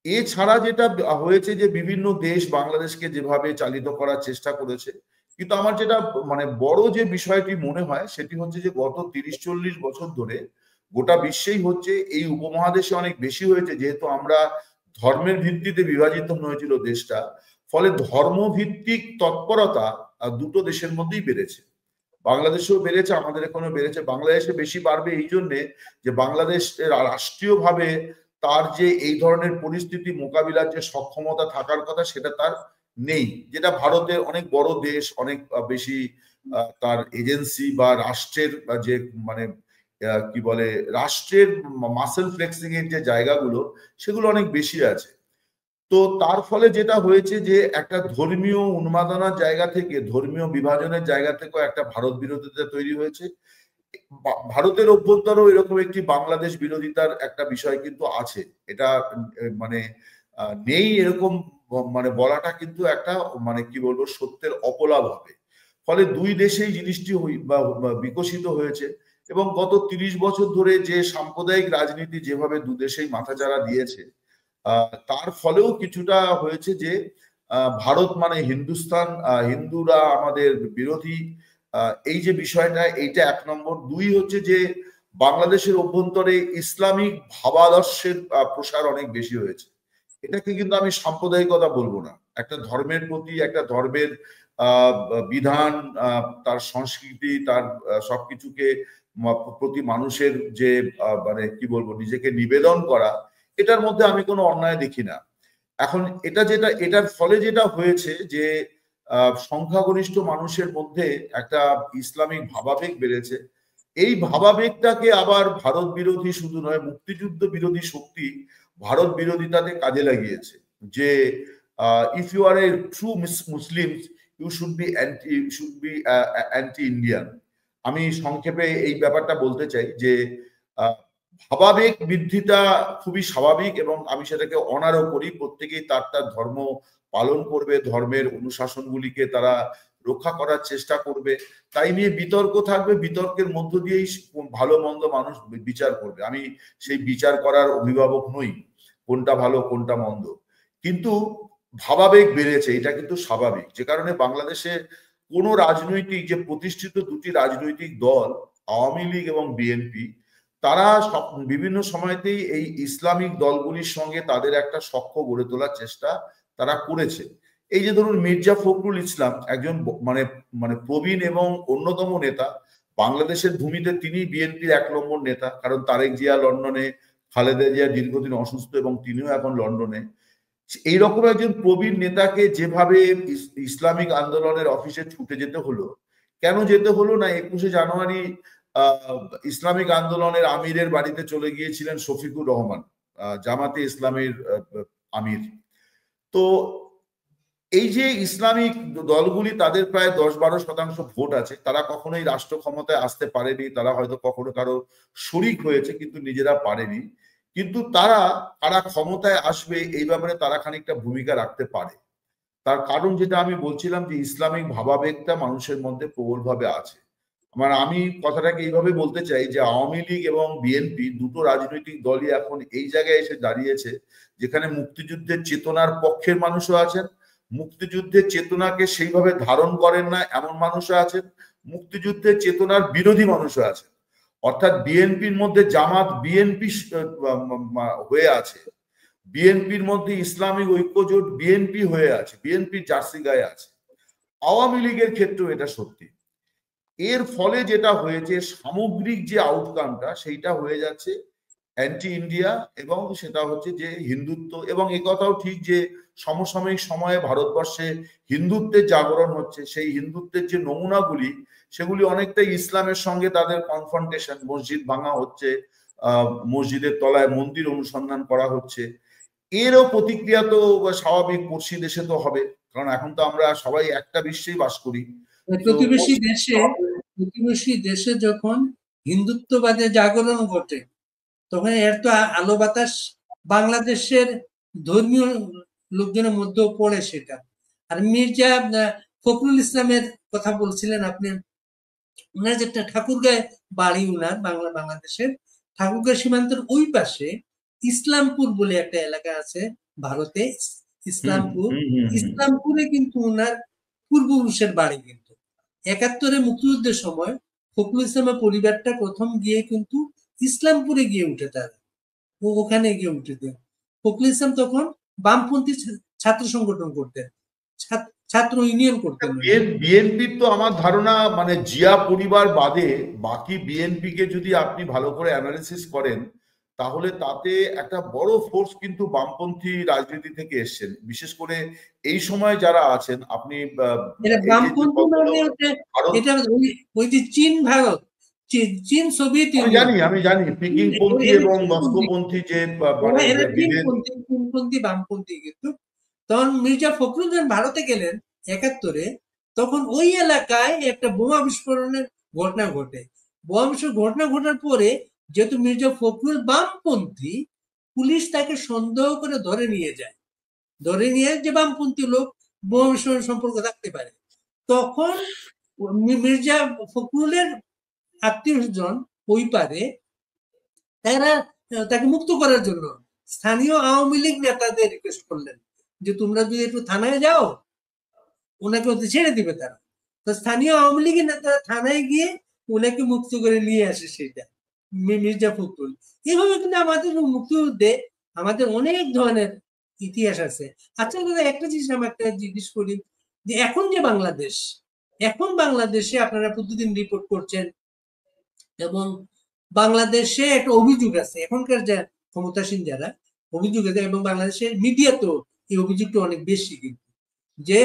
এছাড়া যেটা হয়েছে যে বিভিন্ন দেশ বাংলাদেশকে যেভাবে চালিত করার চেষ্টা করেছে, কিন্তু আমার যেটা মানে বড় যে বিষয়টি মনে হয় সেটি হচ্ছে যে গত 30-40 বছর ধরে গোটা বিশ্বেই হচ্ছে, এই উপমহাদেশে অনেক বেশি হয়েছে, যেহেতু আমরা ধর্মের ভিত্তিতে বিভাজিত হয়েছিল দেশটা। ফলে ধর্মভিত্তিক তৎপরতা দুটো দেশের মধ্যেই বেড়েছে। বাংলাদেশেও বেড়েছে, আমাদের এখানেও বেড়েছে। বাংলাদেশে বেশি বাড়বে এই জন্যে যে বাংলাদেশ রাষ্ট্রীয়ভাবে তার যে এই ধরনের পরিস্থিতি মোকাবিলার যে সক্ষমতা থাকার কথা সেটা তার নেই, যেটা ভারতের অনেক বড় দেশ, অনেক বেশি তার এজেন্সি বা রাষ্ট্রের যে মানে কি বলে রাষ্ট্রের মাসেল ফ্লেক্সিং এর যে জায়গাগুলো, সেগুলো অনেক বেশি আছে। তো তার ফলে যেটা হয়েছে যে একটা ধর্মীয় উন্মাদনার জায়গা থেকে, ধর্মীয় বিভাজনের জায়গা থেকেও একটা ভারত বিরোধিতা তৈরি হয়েছে। ভারতের অভ্যন্তরেও এরকম একটি বাংলাদেশ বিরোধিতার একটা বিষয় কিন্তু আছে। এটা মানে নেই এরকম মানে বলাটা কিন্তু একটা মানে কি বলবো সত্যের অপলাপ হবে। ফলে দুই দেশেই জিনিসটি বিকশিত হয়েছে, এবং গত 30 বছর ধরে যে সাম্প্রদায়িক রাজনীতি যেভাবে দুদেশেই মাথাচাড়া দিয়েছে, তার ফলেও কিছুটা হয়েছে যে ভারত মানে হিন্দুস্তান, হিন্দুরা আমাদের বিরোধী, এই যে বিষয়টা, এইটা 1 নম্বর। 2 হচ্ছে যে বাংলাদেশের অভ্যন্তরে ইসলামিক ভাবাদর্শের প্রসার অনেক বেশি হয়েছে। এটাকে কিন্তু আমি সাম্প্রদায়িকতা বলবো না, একটা ধর্মের প্রতি, একটা ধর্মের বিধান, তার সংস্কৃতি, তার সবকিছুকে প্রতি মানুষের যে মানে কি বলবো নিজেকে নিবেদন করা, এটার মধ্যে আমি কোনো অন্যায় দেখি না। এখন এটার ফলে যেটা হয়েছে যে সংখ্যাগরিষ্ঠ মানুষের মধ্যে একটা ইসলামিক ভাবাবেগ বেড়েছে। এই ভাবাবেগটাকে আবার ভারত বিরোধী শুধু নয়, মুক্তিযুদ্ধ বিরোধী শক্তি ভারত বিরোধিতাতে কাজে লাগিয়েছে। যে if you are a true Muslim, you should be anti Indian. আমি সংক্ষেপে এই ব্যাপারটা বলতে চাই যে ভাবাবেগ বৃদ্ধিটা খুবই স্বাভাবিক, এবং আমি সেটাকে অনারও করি। প্রত্যেকেই তার তার ধর্ম পালন করবে, ধর্মের অনুশাসনগুলিকে তারা রক্ষা করার চেষ্টা করবে, তাই নিয়ে বিতর্ক থাকবে, বিতর্কের মধ্য দিয়েই ভালো মন্দ মানুষ বিচার করবে। আমি সেই বিচার করার অভিভাবক নই, কোনটা ভালো কোনটা মন্দ, কিন্তু ভাবাবেগ বেড়েছে, এটা কিন্তু স্বাভাবিক। যে কারণে বাংলাদেশে কোন রাজনৈতিক যে প্রতিষ্ঠিত দুটি রাজনৈতিক দল, আওয়ামী লীগ এবং বিএনপি, তারা বিভিন্ন সময়তেই এই ইসলামিক দলগুলির সঙ্গে তাদের একটা সখ্য গড়ে তোলার চেষ্টা তারা করেছে। এই যে ধরুন মির্জা ফখরুল ইসলাম একজন মানে মানে প্রবীণ এবং অন্যতম নেতা, বাংলাদেশের ভূমিতে তিনি বিএনপির 1 নম্বর নেতা, কারণ তারেক জিয়া লন্ডনে, খালেদা জিয়া দীর্ঘদিন অসুস্থ এবং তিনিও এখন লন্ডনে। এইরকম একজন প্রবীণ নেতাকে যেভাবে ইসলামিক আন্দোলনের অফিসে ছুটে যেতে হলো, কেন যেতে হলো না 21শে জানুয়ারি ইসলামিক আন্দোলনের আমিরের বাড়িতে চলে গিয়েছিলেন শফিকুর রহমান, জামাতে ইসলামের আমির। তো এই যে ইসলামিক দলগুলি, তাদের প্রায় 10-12% ভোট আছে, তারা কখনোই রাষ্ট্র ক্ষমতায় আসতে পারেনি, তারা হয়তো কখনো কারো শরিক হয়েছে কিন্তু নিজেরা পারেনি, কিন্তু তারা কারা ক্ষমতায় আসবে এই ব্যাপারে তারা খানিকটা ভূমিকা রাখতে পারে। তার কারণ যেটা আমি বলছিলাম যে ইসলামিক ভাবাবেগটা মানুষের মধ্যে প্রবলভাবে আছে। আমি কথাটাকে এইভাবে বলতে চাই যে আওয়ামী লীগ এবং বিএনপি দুটো রাজনৈতিক দলই এখন এই জায়গায় এসে দাঁড়িয়েছে যেখানে মুক্তিযুদ্ধের চেতনার পক্ষের মানুষও আছেন, মুক্তিযুদ্ধের চেতনাকে সেইভাবে ধারণ করেন না এমন মানুষও আছেন, মুক্তিযুদ্ধের চেতনার বিরোধী মানুষও আছেন। অর্থাৎ বিএনপির মধ্যে জামাত বিএনপি হয়ে আছে, বিএনপির মধ্যে ইসলামিক ঐক্যজোট বিএনপি হয়ে আছে, বিএনপির জার্সি গায়ে আছে। আওয়ামী লীগের ক্ষেত্রেও এটা সত্যি। এর ফলে যেটা হয়েছে সামগ্রিক যে আউটকামটা সেইটা হয়ে যাচ্ছে অ্যান্টি ইন্ডিয়া, এবং সেটা হচ্ছে যে হিন্দুত্ব। এবং এ কথাও ঠিক যে সমসাময়িক সময়ে ভারতবর্ষে হিন্দুত্বের জাগরণ হচ্ছে, সেই হিন্দুত্বের যে নমুনাগুলি সেগুলি অনেকটা ইসলামের সঙ্গে তাদের কনফ্রন্টেশন, মসজিদ ভাঙা হচ্ছে, মসজিদের তলায় মন্দির অনুসন্ধান করা হচ্ছে। এরও প্রতিক্রিয়া তো স্বাভাবিক, পড়শি দেশে তো হবে, কারণ এখন তো আমরা সবাই একটা বিশ্বেই বাস করি। প্রতিবেশী দেশে যখন হিন্দুত্ববাদের জাগরণ ঘটে তখন এর তো আলো বাতাস বাংলাদেশের ধর্মীয় লোকজনের মধ্যেও পড়ে সেটা। আর মির্জা ফখরুল ইসলামের কথা বলছিলেন আপনি, উনার যেটা ঠাকুরগাঁয় বাড়ি, উনার বাংলাদেশের ঠাকুরগাঁও সীমান্তের ওই পাশে ইসলামপুর বলে একটা এলাকা আছে ভারতে, ইসলামপুরে কিন্তু উনার পূর্বপুরুষের বাড়ি। কিন্তু 71-এ মুক্তিযুদ্ধের সময় ফখরুল ইসলামের পরিবারটা প্রথম গিয়ে কিন্তু ইসলামপুরে গিয়ে উঠে, তারা ওখানে গিয়ে উঠে দেন। ফখরুল ইসলাম তখন বামপন্থী ছাত্র সংগঠন করতেন, ছাত্র ইউনিয়ন করতেন। বিএনপির তো আমার ধারণা জিয়া পরিবার বাদে বাকি বিএনপি কে যদি আপনি ভালো করে অ্যানালিসিস করেন তাহলে তাতে একটা বড় ফোর্স কিন্তু বামপন্থী রাজনীতি থেকে এসছেন, বিশেষ করে এই সময় যারা আছেন। আপনি চীন, ভারত, চীন, সোভিয়েত ইউনিয়ন, আমি জানি পিকিংপন্থী এবং মস্কোপন্থী যে চীনপন্থী বামপন্থী। কিন্তু তখন মির্জা ফখরুল যখন ভারতে গেলেন 71-এ, তখন ওই এলাকায় একটা বোমা বিস্ফোরণের ঘটনা ঘটে। বোমা বিস্ফোরণের ঘটনা ঘটার পরে যেহেতু মির্জা ফখরুল বামপন্থী, পুলিশ তাকে সন্দেহ করে ধরে নিয়ে যায়, ধরে নিয়ে যে বামপন্থী লোক বোমা বিস্ফোরণের সম্পর্ক থাকতে পারে। তখন মির্জা ফখরুলের আত্মীয়স্বজন ওই পারে তারা তাকে মুক্ত করার জন্য স্থানীয় আওয়ামী লীগ নেতাদের রিকোয়েস্ট করলেন যে তোমরা যদি একটু থানায় যাও, ওনাকে ওতে ছেড়ে দিবে তারা। তো স্থানীয় আওয়ামী লীগের নেতারা থানায় গিয়ে ওনাকে মুক্ত করে নিয়ে আসে, সেটা মির্জা ফখরুল। এইভাবে কিন্তু আমাদের মুক্তিযুদ্ধে আমাদের অনেক ধরনের ইতিহাস আছে। আচ্ছা দাদা, একটা জিনিস আমি একটা জিজ্ঞেস করি, যে এখন যে বাংলাদেশ, এখন বাংলাদেশে আপনারা প্রতিদিন রিপোর্ট করছেন এবং বাংলাদেশে একটা অভিযোগ আছে, এখনকার যে ক্ষমতাসীন যারা অভিযোগ আছে, এবং বাংলাদেশের মিডিয়া তো এই অভিযোগটা অনেক বেশি, কিন্তু যে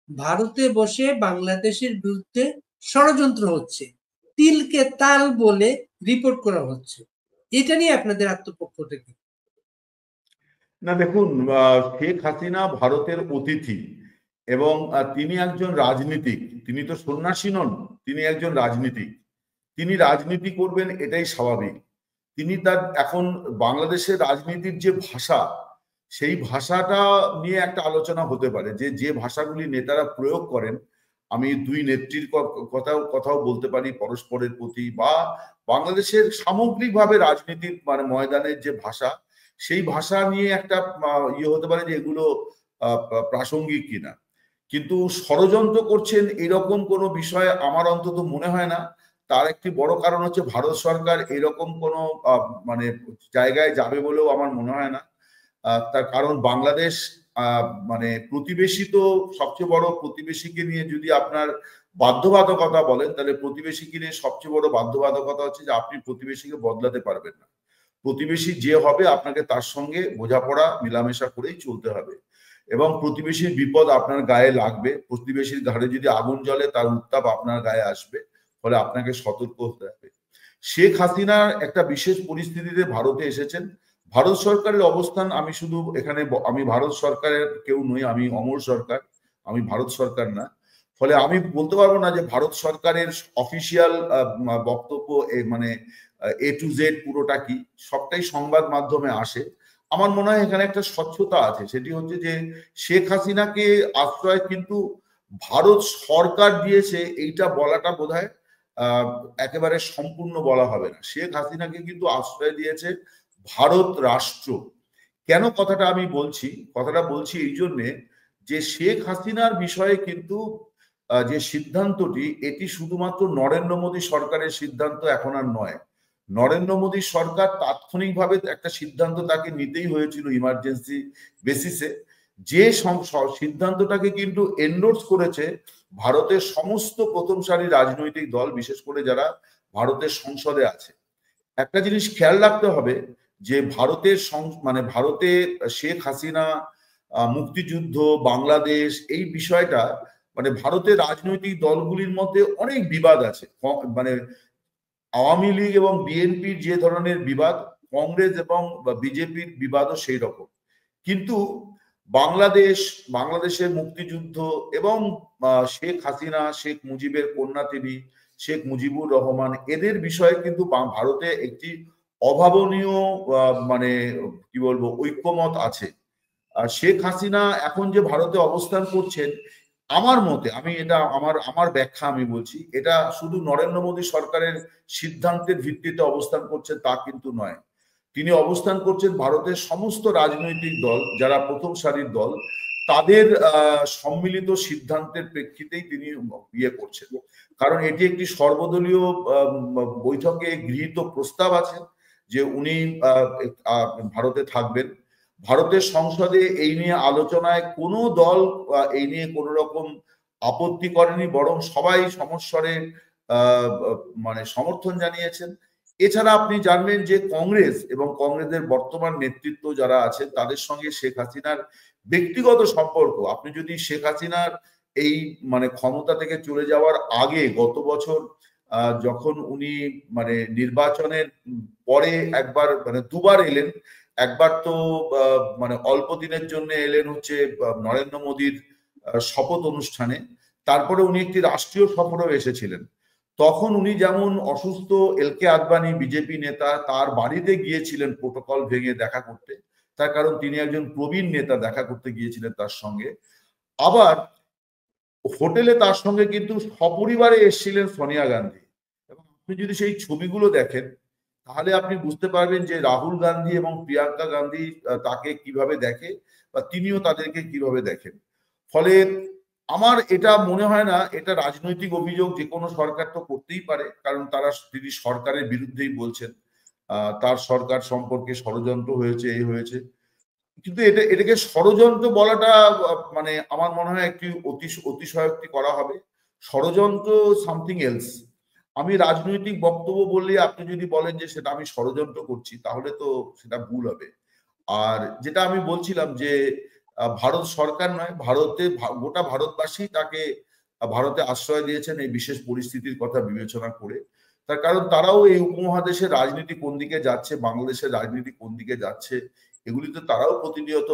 ভারতে বসে বাংলাদেশের বিরুদ্ধে ষড়যন্ত্র হচ্ছে, তিলকে তাল বলে রিপোর্ট করা হচ্ছে। এটা নিয়ে আপনাদের আত্মপক্ষটা কি? না দেখুন, শেখ হাসিনা ভারতের অতিথি এবং তিনি একজন রাজনীতিক, তিনি তো সন্ন্যাসী নন, তিনি একজন রাজনীতিক, তিনি রাজনীতি করবেন এটাই স্বাভাবিক। তিনি তার এখন বাংলাদেশের রাজনীতির যে ভাষা, সেই ভাষাটা নিয়ে একটা আলোচনা হতে পারে, যে ভাষাগুলি নেতারা প্রয়োগ করেন। আমি দুই নেত্রীর কথাও বলতে পারি পরস্পরের প্রতি, বা বাংলাদেশের সামগ্রিকভাবে রাজনীতির ময়দানের যে ভাষা, সেই ভাষা নিয়ে একটা হতে পারে যে এগুলো প্রাসঙ্গিক কিনা। কিন্তু ষড়যন্ত্র করছেন এরকম কোনো বিষয় আমার অন্তত মনে হয় না। তার একটি বড় কারণ হচ্ছে ভারত সরকার এরকম কোনো জায়গায় যাবে বলেও আমার মনে হয় না। তার কারণ বাংলাদেশ প্রতিবেশী, তো সবচেয়ে বড় প্রতিবেশীকে নিয়ে যদি আপনার বাধ্যবাধকতা বলেন, তাহলে প্রতিবেশীকে নিয়ে সবচেয়ে বড় বাধ্যবাধকতা হচ্ছে যে আপনি প্রতিবেশীকে বদলাতে পারবেন না। প্রতিবেশী যে হবে আপনাকে তার সঙ্গে বোঝাপড়া মেলামেশা করেই চলতে হবে, এবং প্রতিবেশীর বিপদ আপনার গায়ে লাগবে। প্রতিবেশীর ঘাড়ে যদি আগুন জ্বলে তার উত্তাপ আপনার গায়ে আসবে, ফলে আপনাকে সতর্ক হতে হবে। শেখ হাসিনা একটা বিশেষ পরিস্থিতিতে ভারতে এসেছেন, ভারত সরকারের অবস্থান, আমি শুধু এখানে আমি ভারত সরকারের কেউ নই, আমি অমর সরকার, আমি ভারত সরকার না। ফলে আমি বলতে পারবো না যে ভারত সরকারের অফিসিয়াল বক্তব্য মানে A to Z পুরোটা কি, সবটাই সংবাদ মাধ্যমে আসে। আমার মনে হয় এখানে একটা স্বচ্ছতা আছে, সেটি হচ্ছে যে শেখ হাসিনাকে আশ্রয় কিন্তু ভারত সরকার দিয়েছে, এইটা বলাটা বোধহয় একেবারে সম্পূর্ণ বলা হবে না। শেখ হাসিনাকে কিন্তু আশ্রয় দিয়েছে ভারত রাষ্ট্র। কেন কথাটা আমি বলছি? কথাটা বলছি এই জন্যে যে শেখ হাসিনার বিষয়ে কিন্তু যে সিদ্ধান্তটি, এটি শুধুমাত্র নরেন্দ্র মোদী সরকারের সিদ্ধান্ত এখন আর নয়। নরেন্দ্র মোদী সরকার তাৎক্ষণিকভাবে একটা সিদ্ধান্ত তাকে নিতেই হয়েছিল ইমার্জেন্সি বেসিসে, যে সিদ্ধান্তটাকে কিন্তু এন্ডোর্স করেছে ভারতের সমস্ত প্রথম সারির রাজনৈতিক দল, বিশেষ করে যারা ভারতের সংসদে আছে। একটা জিনিস খেয়াল রাখতে হবে যে ভারতের মানে ভারতে শেখ হাসিনা, মুক্তিযুদ্ধ, বাংলাদেশ, এই বিষয়টা মানে ভারতের রাজনৈতিক দলগুলির মধ্যে অনেক বিবাদ আছে। মানে আওয়ামী লীগ এবং বিএনপির যে ধরনের বিবাদ, কংগ্রেস এবং বিজেপির বিবাদও সেই রকম। কিন্তু বাংলাদেশের মুক্তিযুদ্ধ এবং শেখ হাসিনা, শেখ মুজিবের কন্যা তিনি শেখ মুজিবুর রহমান, এদের বিষয়ে কিন্তু ভারতে একটি অভাবনীয় মানে কি বলবো ঐক্যমত আছে। আর শেখ হাসিনা এখন যে ভারতে অবস্থান করছেন, আমার মতে, আমি এটা আমার ব্যাখ্যা আমি বলছি, এটা শুধু নরেন্দ্র মোদী সরকারের সিদ্ধান্তের ভিত্তিতে অবস্থান করছেন তা কিন্তু নয়। তিনি অবস্থান করছেন ভারতের সমস্ত রাজনৈতিক দল, যারা প্রথম সারির দল, তাদের সম্মিলিত সিদ্ধান্তের প্রেক্ষিতেই তিনি ইয়ে করছেন। কারণ এটি একটি সর্বদলীয় বৈঠকে গৃহীত প্রস্তাব আছে যে উনি ভারতে থাকবেন। ভারতের সংসদে এই নিয়ে আলোচনায় কোনো দল এই নিয়ে কোনো রকম আপত্তি করেনি, বরং সবাই সমস্বরে মানে সমর্থন জানিয়েছেন। এছাড়া আপনি জানবেন যে কংগ্রেস এবং কংগ্রেসের বর্তমান নেতৃত্ব যারা আছেন, তাদের সঙ্গে শেখ হাসিনার ব্যক্তিগত সম্পর্ক, আপনি যদি শেখ হাসিনার এই মানে ক্ষমতা থেকে চলে যাওয়ার আগে গত বছর যখন উনি মানে নির্বাচনের পরে একবার মানে দুবার এলেন, একবার তো মানে অল্প দিনের জন্য এলেন হচ্ছে নরেন্দ্র মোদীর শপথ অনুষ্ঠানে, তারপরে উনি একটি রাষ্ট্রীয় সফরেও এসেছিলেন। তখন উনি যেমন অসুস্থ এলকে আদবানি বিজেপি নেতা, তার বাড়িতে গিয়েছিলেন প্রোটোকল ভেঙে দেখা করতে, তার কারণ তিনি একজন প্রবীণ নেতা, দেখা করতে গিয়েছিলেন তার সঙ্গে। আবার হোটেলে তার সঙ্গে কিন্তু সপরিবারে এসেছিলেন সোনিয়া গান্ধী। এবং আপনি যদি সেই ছবিগুলো দেখেন তাহলে আপনি বুঝতে পারবেন যে রাহুল গান্ধী এবং প্রিয়াঙ্কা গান্ধী তাকে কিভাবে দেখে বা তিনিও তাদেরকে কিভাবে দেখেন। ফলে আমার এটা মনে হয় না এটা রাজনৈতিক অভিযোগ যে কোনো সরকার তো করতেই পারে, কারণ তিনি সরকারের বিরুদ্ধেই বলছেন, তার সরকার সম্পর্কে ষড়যন্ত্র হয়েছে, এই হয়েছে। কিন্তু এটাকে ষড়যন্ত্র বলাটা মানে আমার মনে হয় একটি অতিশয়োক্তি করা হবে। ষড়যন্ত্র সামথিং এলস। আমি রাজনৈতিক বক্তব্য বললে আপনি যদি বলেন যে সেটা আমি ষড়যন্ত্র করছি, তাহলে তো সেটা ভুল হবে। আর যেটা আমি বলছিলাম যে ভারত সরকার নয়, গোটা ভারতবাসী তাকে ভারতে আশ্রয় দিয়েছেন এই বিশেষ পরিস্থিতির কথা বিবেচনা করে। তার কারণ তারাও এই উপমহাদেশের রাজনীতি কোন দিকে যাচ্ছে, বাংলাদেশের রাজনীতি কোন দিকে যাচ্ছে, এগুলি তো তারাও প্রতিনিয়ত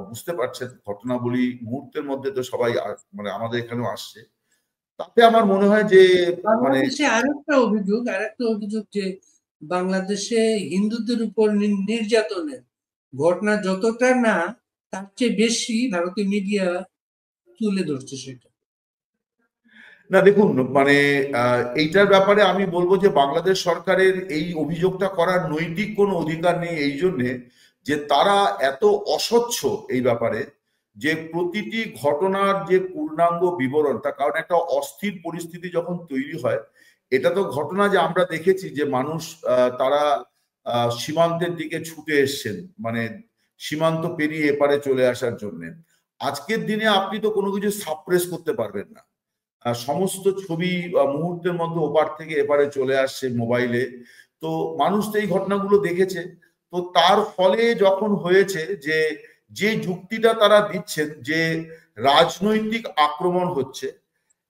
বুঝতে পারছেন। ঘটনাবলী মুহূর্তের মধ্যে তো সবাই মানে আমাদের এখানেও আসছে। তাতে আমার মনে হয় যে মানে বাংলাদেশে আরেকটা অভিযোগ যে বাংলাদেশে হিন্দুদের উপর নির্যাতনের ঘটনা যতটা না, তার চেয়ে বেশি ভারতীয় মিডিয়া তুলে ধরছে সেটা। না দেখুন, মানে এইটার ব্যাপারে আমি বলবো যে বাংলাদেশ সরকারের এই অভিযোগটা করার নৈতিক কোনো অধিকার নেই, এই জন্যে যে তারা এত অস্বচ্ছ এই ব্যাপারে, যে প্রতিটি ঘটনার যে পূর্ণাঙ্গ বিবরণ, তার কারণ একটা অস্থির পরিস্থিতি যখন তৈরি হয়, এটা তো ঘটনা যে আমরা দেখেছি যে মানুষ তারা সীমান্তের দিকে ছুটে এসছেন, মানে সীমান্ত পেরিয়ে এপারে চলে আসার জন্য। আজকের দিনে আপনি তো কোনো কিছু সাপ্রেস করতে পারবেন না, সমস্ত ছবি মুহূর্তের মধ্যে ওপার থেকে এপারে চলে আসছে মোবাইলে। তো মানুষ তো এই ঘটনাগুলো দেখেছে। তো তার ফলে যখন হয়েছে যে যুক্তিটা তারা দিচ্ছেন যে রাজনৈতিক আক্রমণ হচ্ছে,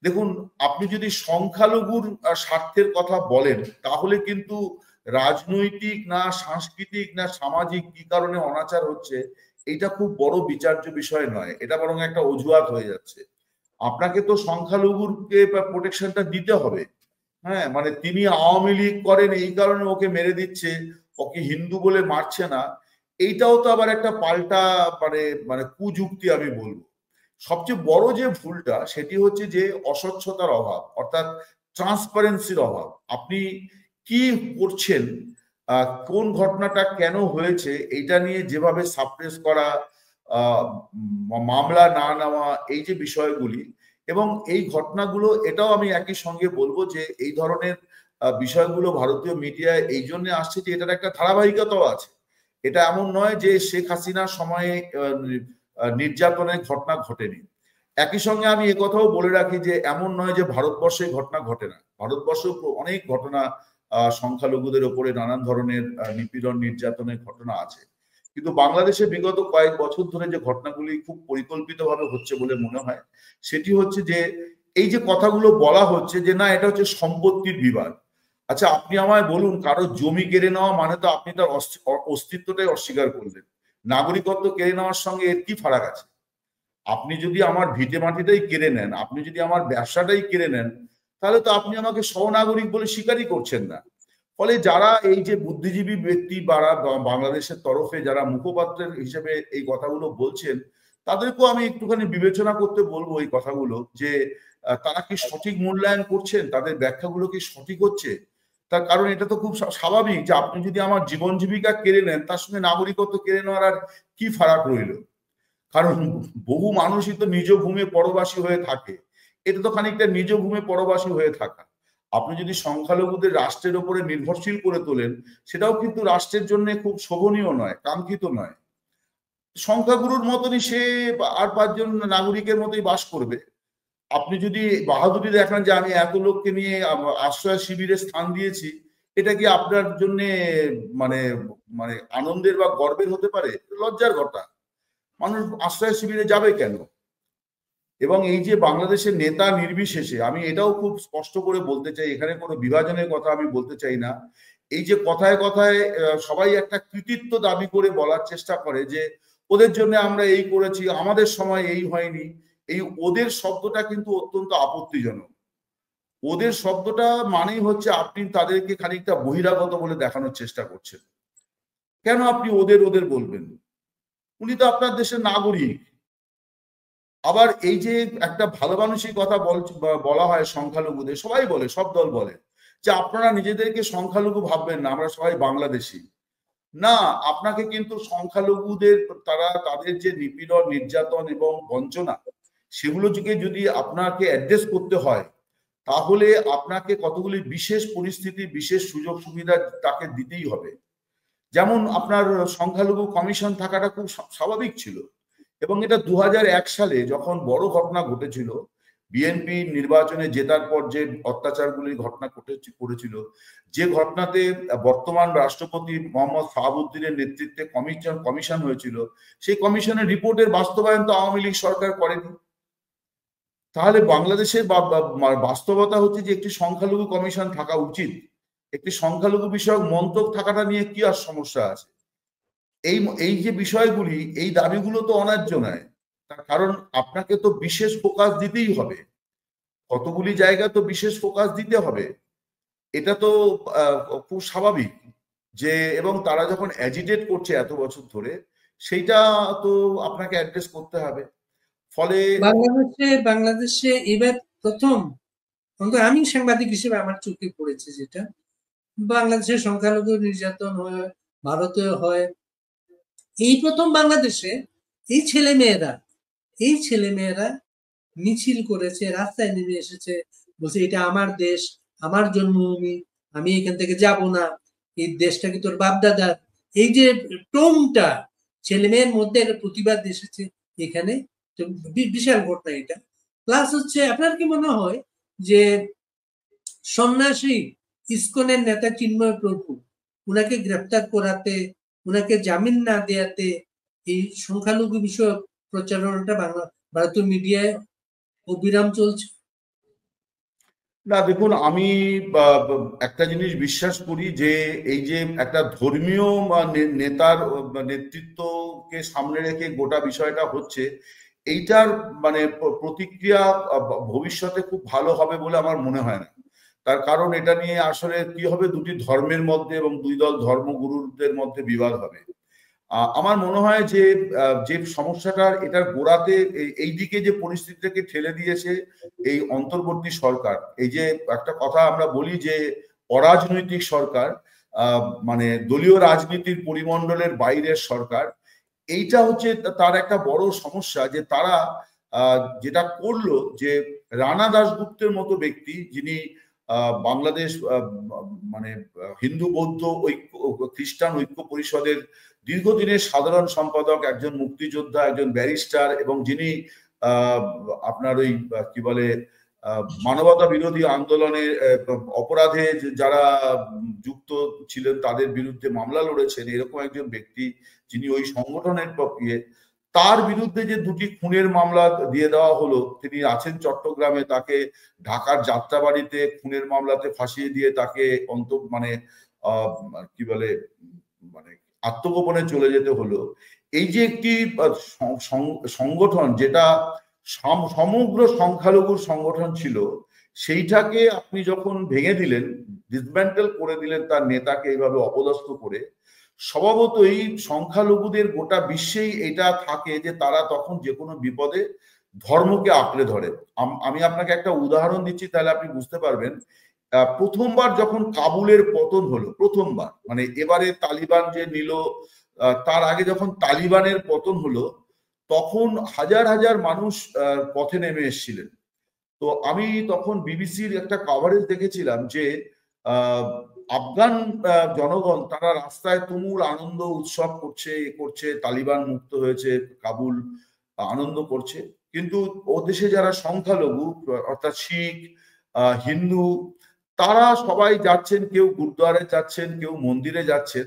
দেখুন আপনি যদি সংখ্যালঘুর স্বার্থের কথা বলেন তাহলে কিন্তু রাজনৈতিক না সাংস্কৃতিক না সামাজিক কি কারণে অনাচার হচ্ছে এটা খুব বড় বিচার্য বিষয় নয়, এটা বরং একটা অজুহাত হয়ে যাচ্ছে। আপনাকে তো সংখ্যালঘুকে প্রোটেকশনটা দিতে হবে। হ্যাঁ, মানে তিনি আওয়ামী লীগ করেন এই কারণে ওকে মেরে দিচ্ছে, ওকে হিন্দু বলে মারছে না, এইটাও তো আবার একটা পাল্টা মানে মানে কুযুক্তি আমি বলবো। সবচেয়ে বড় যে ভুলটা সেটি হচ্ছে যে অস্বচ্ছতার অভাব, অর্থাৎ ট্রান্সপারেন্সির অভাব। আপনি কি করছেন, কোন ঘটনাটা কেন হয়েছে এটা নিয়ে যেভাবে সাপ্রেস করা, মামলা না নেওয়া, এই যে বিষয়গুলি এবং এই ঘটনাগুলো, এটাও আমি একই সঙ্গে বলবো যে এই ধরনের বিষয়গুলো ভারতীয় মিডিয়ায় এই জন্য আসছে যে এটার একটা ধারাবাহিকতাও আছে। এটা এমন নয় যে শেখ হাসিনার সময়ে নির্যাতনের ঘটনা ঘটেনি। একই সঙ্গে আমি কথাও বলে রাখি যে এমন নয় যে ভারতবর্ষে ঘটনা ঘটে না, ভারতবর্ষে অনেক ঘটনা সংখ্যালঘুদের ওপরে নানান ধরনের নিপীড়ন নির্যাতনের ঘটনা আছে। কিন্তু বাংলাদেশে বিগত কয়েক বছর ধরে যে ঘটনাগুলি খুব পরিকল্পিতভাবে হচ্ছে বলে মনে হয় সেটি হচ্ছে যে এই যে কথাগুলো বলা হচ্ছে যে না এটা হচ্ছে সম্পত্তির বিবাদ। আচ্ছা, আপনি আমায় বলুন, কারো জমি কেড়ে নেওয়া মানে তো আপনি তার অস্তিত্বটাই অস্বীকার করলেন। নাগরিকত্ব কেড়ে নেওয়ার সঙ্গে এর কি ফারাক আছে? আপনি যদি আমার ভিটে মাটিটাই কেড়ে নেন, আপনি যদি আমার ব্যবসাটাই কেড়ে নেন, তাহলে তো আপনি আমাকে সহনাগরিক বলে স্বীকারই করছেন না। ফলে যারা এই যে বুদ্ধিজীবী ব্যক্তি বা বাংলাদেশের তরফে যারা মুখপাত্রের হিসেবে এই কথাগুলো বলছেন, তাদেরকেও আমি একটুখানি বিবেচনা করতে বলবো এই কথাগুলো, যে তারা কি সঠিক মূল্যায়ন করছেন, তাদের ব্যাখ্যাগুলো কি সঠিক হচ্ছে। তার কারণ এটা তো খুব স্বাভাবিক যে আপনি যদি আমার জীবন জীবিকা কেড়ে নেন, তার সঙ্গে নাগরিকত্ব কেড়ে নেওয়ার আর কি ফারাক রইল? কারণ বহু মানুষই তো নিজ ভূমে পরবাসী হয়ে থাকে, এটা তো খানিকটা নিজ ভূমে পরবাসী হয়ে থাকা। আপনি যদি সংখ্যালঘুদের রাষ্ট্রের উপরে নির্ভরশীল করে তোলেন, সেটাও কিন্তু রাষ্ট্রের জন্য খুব শোভনীয় নয়, কাঙ্ক্ষিত নয়। সংখ্যাগুরুর মতনই সে আর 5 জন নাগরিকের মতোই বাস করবে। আপনি যদি বাহাদুরি দেখান যে আমি এত লোককে নিয়ে আশ্রয় শিবিরে স্থান দিয়েছি, এটা কি আপনার জন্য মানে মানে আনন্দের বা গর্বের হতে পারে? লজ্জার কথা। মানুষ আশ্রয় শিবিরে যাবে কেন? এবং এই যে বাংলাদেশের নেতা নির্বিশেষে, আমি এটাও খুব স্পষ্ট করে বলতে চাই, এখানে কোনো বিভাজনের কথা আমি বলতে চাই না। এই যে কথায় কথায় সবাই একটা কৃতিত্ব দাবি করে বলার চেষ্টা করে যে ওদের জন্য আমরা এই করেছি, আমাদের সময় এই হয়নি, এই ওদের শব্দটা কিন্তু অত্যন্ত আপত্তিজনক। ওদের শব্দটা মানেই হচ্ছে আপনি তাদেরকে খানিকটা বহিরাগত বলে দেখানোর চেষ্টা করছেন। কেন আপনি ওদের ওদের বলবেন? উনি তো আপনার দেশের নাগরিক। আবার এই যে একটা ভালো মানুষই কথা বলা হয় সংখ্যালঘুদের, সবাই বলে, সব দল বলে যে আপনারা নিজেদেরকে সংখ্যালঘু ভাববেন না, আমরা সবাই বাংলাদেশি। না, আপনাকে কিন্তু সংখ্যালঘুদের তারা তাদের যে নিপীড়ন নির্যাতন এবং বঞ্চনা, সেগুলোকে যদি আপনাকে অ্যাড্রেস করতে হয়, তাহলে আপনাকে কতগুলি বিশেষ পরিস্থিতি বিশেষ সুযোগ সুবিধা তাকে দিতেই হবে। যেমন আপনার সংখ্যালঘু কমিশন থাকাটা খুব স্বাভাবিক ছিল, এবং এটা 2001 সালে যখন বড় ঘটনা ঘটেছিল, বিএনপি নির্বাচনে জেতার পর যে অত্যাচারগুলির ঘটনা করেছিল, যে ঘটনাতে বর্তমান রাষ্ট্রপতি মোহাম্মদ শাহাবুদ্দিনের নেতৃত্বে কমিশন হয়েছিল, সেই কমিশনের রিপোর্টের বাস্তবায়ন তো আওয়ামী লীগ সরকার করেনি। তাহলে বাংলাদেশের বাস্তবতা হচ্ছে যে একটি সংখ্যালঘু কমিশন থাকা উচিত। একটি সংখ্যালঘু বিষয়ক মন্ত্রক থাকাটা নিয়ে কি আর সমস্যা আছে? এই এই যে বিষয়গুলি, এই দাবিগুলো তো অন্যায্য নয়। তার কারণ আপনাকে তো বিশেষ ফোকাস দিতেই হবে, কতগুলি জায়গা তো বিশেষ ফোকাস দিতে হবে। এটা তো খুব স্বাভাবিক যে, এবং তারা যখন অ্যাজিটেট করছে এত বছর ধরে, সেইটা তো আপনাকে অ্যাড্রেস করতে হবে। ফলে বাংলাদেশে এবার প্রথম, অন্তত আমি সাংবাদিক হিসেবে আমার চোখে পড়েছে যেটা, বাংলাদেশের সংখ্যালঘু নির্যাতন হয়, ভারতে হয়, এই প্রথম বাংলাদেশে এই ছেলে মেয়েরা মিছিল করেছে, রাস্তায় নেমে এসেছে, বলছে এটা আমার দেশ, আমার জন্মভূমি, আমি এখান থেকে যাব না, এই দেশটা কি তোর বাপ দাদার, এই যে টোনটা ছেলে মেয়ের মধ্যে একটা প্রতিবাদ এসেছে এখানে, বিশাল ঘটনা এটা। প্লাস হচ্ছে, আপনার কি মনে হয় যে সন্ন্যাসী ইসকনের নেতা চিন্ময় প্রভু, উনাকে গ্রেফতার করাতে, উনাকে জামিন না দেয়াতে এই সংখ্যালঘু বিষয়ক প্রচারণাটা ভারতীয় মিডিয়ায় অবিরাম চলছে? না দেখুন, আমি একটা জিনিস বিশ্বাস করি যে এই যে একটা ধর্মীয় বা নেতার নেতৃত্বকে সামনে রেখে গোটা বিষয়টা হচ্ছে, এইটার মানে প্রতিক্রিয়া ভবিষ্যতে খুব ভালো হবে বলে আমার মনে হয় না। তার কারণ এটা নিয়ে আসলে কি হবে, দুটি ধর্মের মধ্যে এবং দুই দল ধর্মগুরুদের মধ্যে বিবাদ হবে। আমার মনে হয় যে যে সমস্যাটার এটার গোড়াতে এই দিকে যে পরিস্থিতিটাকে ঠেলে দিয়েছে এই অন্তর্বর্তী সরকার, এই যে একটা কথা আমরা বলি যে অরাজনৈতিক সরকার, মানে দলীয় রাজনীতির পরিমণ্ডলের বাইরের সরকার, এইটা হচ্ছে তার একটা বড় সমস্যা। যে তারা যেটা করলো যে রানা দাশগুপ্তের মতো ব্যক্তি, যিনি বাংলাদেশ মানে হিন্দু বৌদ্ধ ঐক্য খ্রিস্টান ঐক্য পরিষদের দীর্ঘদিনের সাধারণ সম্পাদক, একজন মুক্তিযোদ্ধা, একজন ব্যারিস্টার, এবং যিনি আপনার ওই কি বলে মানবতা বিরোধী আন্দোলনে অপরাধে যারা যুক্ত ছিলেন তাদের বিরুদ্ধে মামলা লড়েছেন, এরকম একজন ব্যক্তি যিনি ওই সংগঠনের পক্ষে, তার বিরুদ্ধে যে দুটি খুনের মামলা দিয়ে দেওয়া হলো, তিনি আছেন চট্টগ্রামে, তাকে ঢাকার যাত্রাবাড়িতে খুনের মামলাতে ফাঁসিয়ে দিয়ে তাকে মানে কি বলে মানে আত্মগোপনে চলে যেতে হলো। এই যে একটি সংগঠন যেটা সমগ্র সংখ্যালঘুর সংগঠন ছিল, সেইটাকে আপনি যখন ভেঙে দিলেন, ডিসম্যান্টেল করে দিলেন তার নেতাকে এইভাবে অপদস্থ করে, স্বভাবতই সংখ্যালঘুদের গোটা বিশ্বেই এটা থাকে যে তারা তখন যে কোনো বিপদে ধর্মকে আঁকড়ে ধরে। আমি আপনাকে একটা উদাহরণ দিচ্ছি, তাহলে আপনি বুঝতে পারবেন। প্রথমবার যখন কাবুলের পতন হলো, প্রথমবার, মানে এবারে তালিবান যে নিল, তার আগে যখন তালিবানের পতন হলো, তখন হাজার হাজার মানুষ পথে নেমে এসেছিলেন। তো আমি তখন বিবিসির একটা কভারেজ দেখেছিলাম যে আফগান জনগণ তারা রাস্তায় তুমুল আনন্দ উৎসব করছে, এ করছে, তালিবান মুক্ত হয়েছে, কাবুল আনন্দ করছে। কিন্তু ও দেশে যারা সংখ্যালঘু, অর্থাৎ শিখ, হিন্দু, তারা সবাই যাচ্ছেন, কেউ গুরুদ্বারে যাচ্ছেন, কেউ মন্দিরে যাচ্ছেন।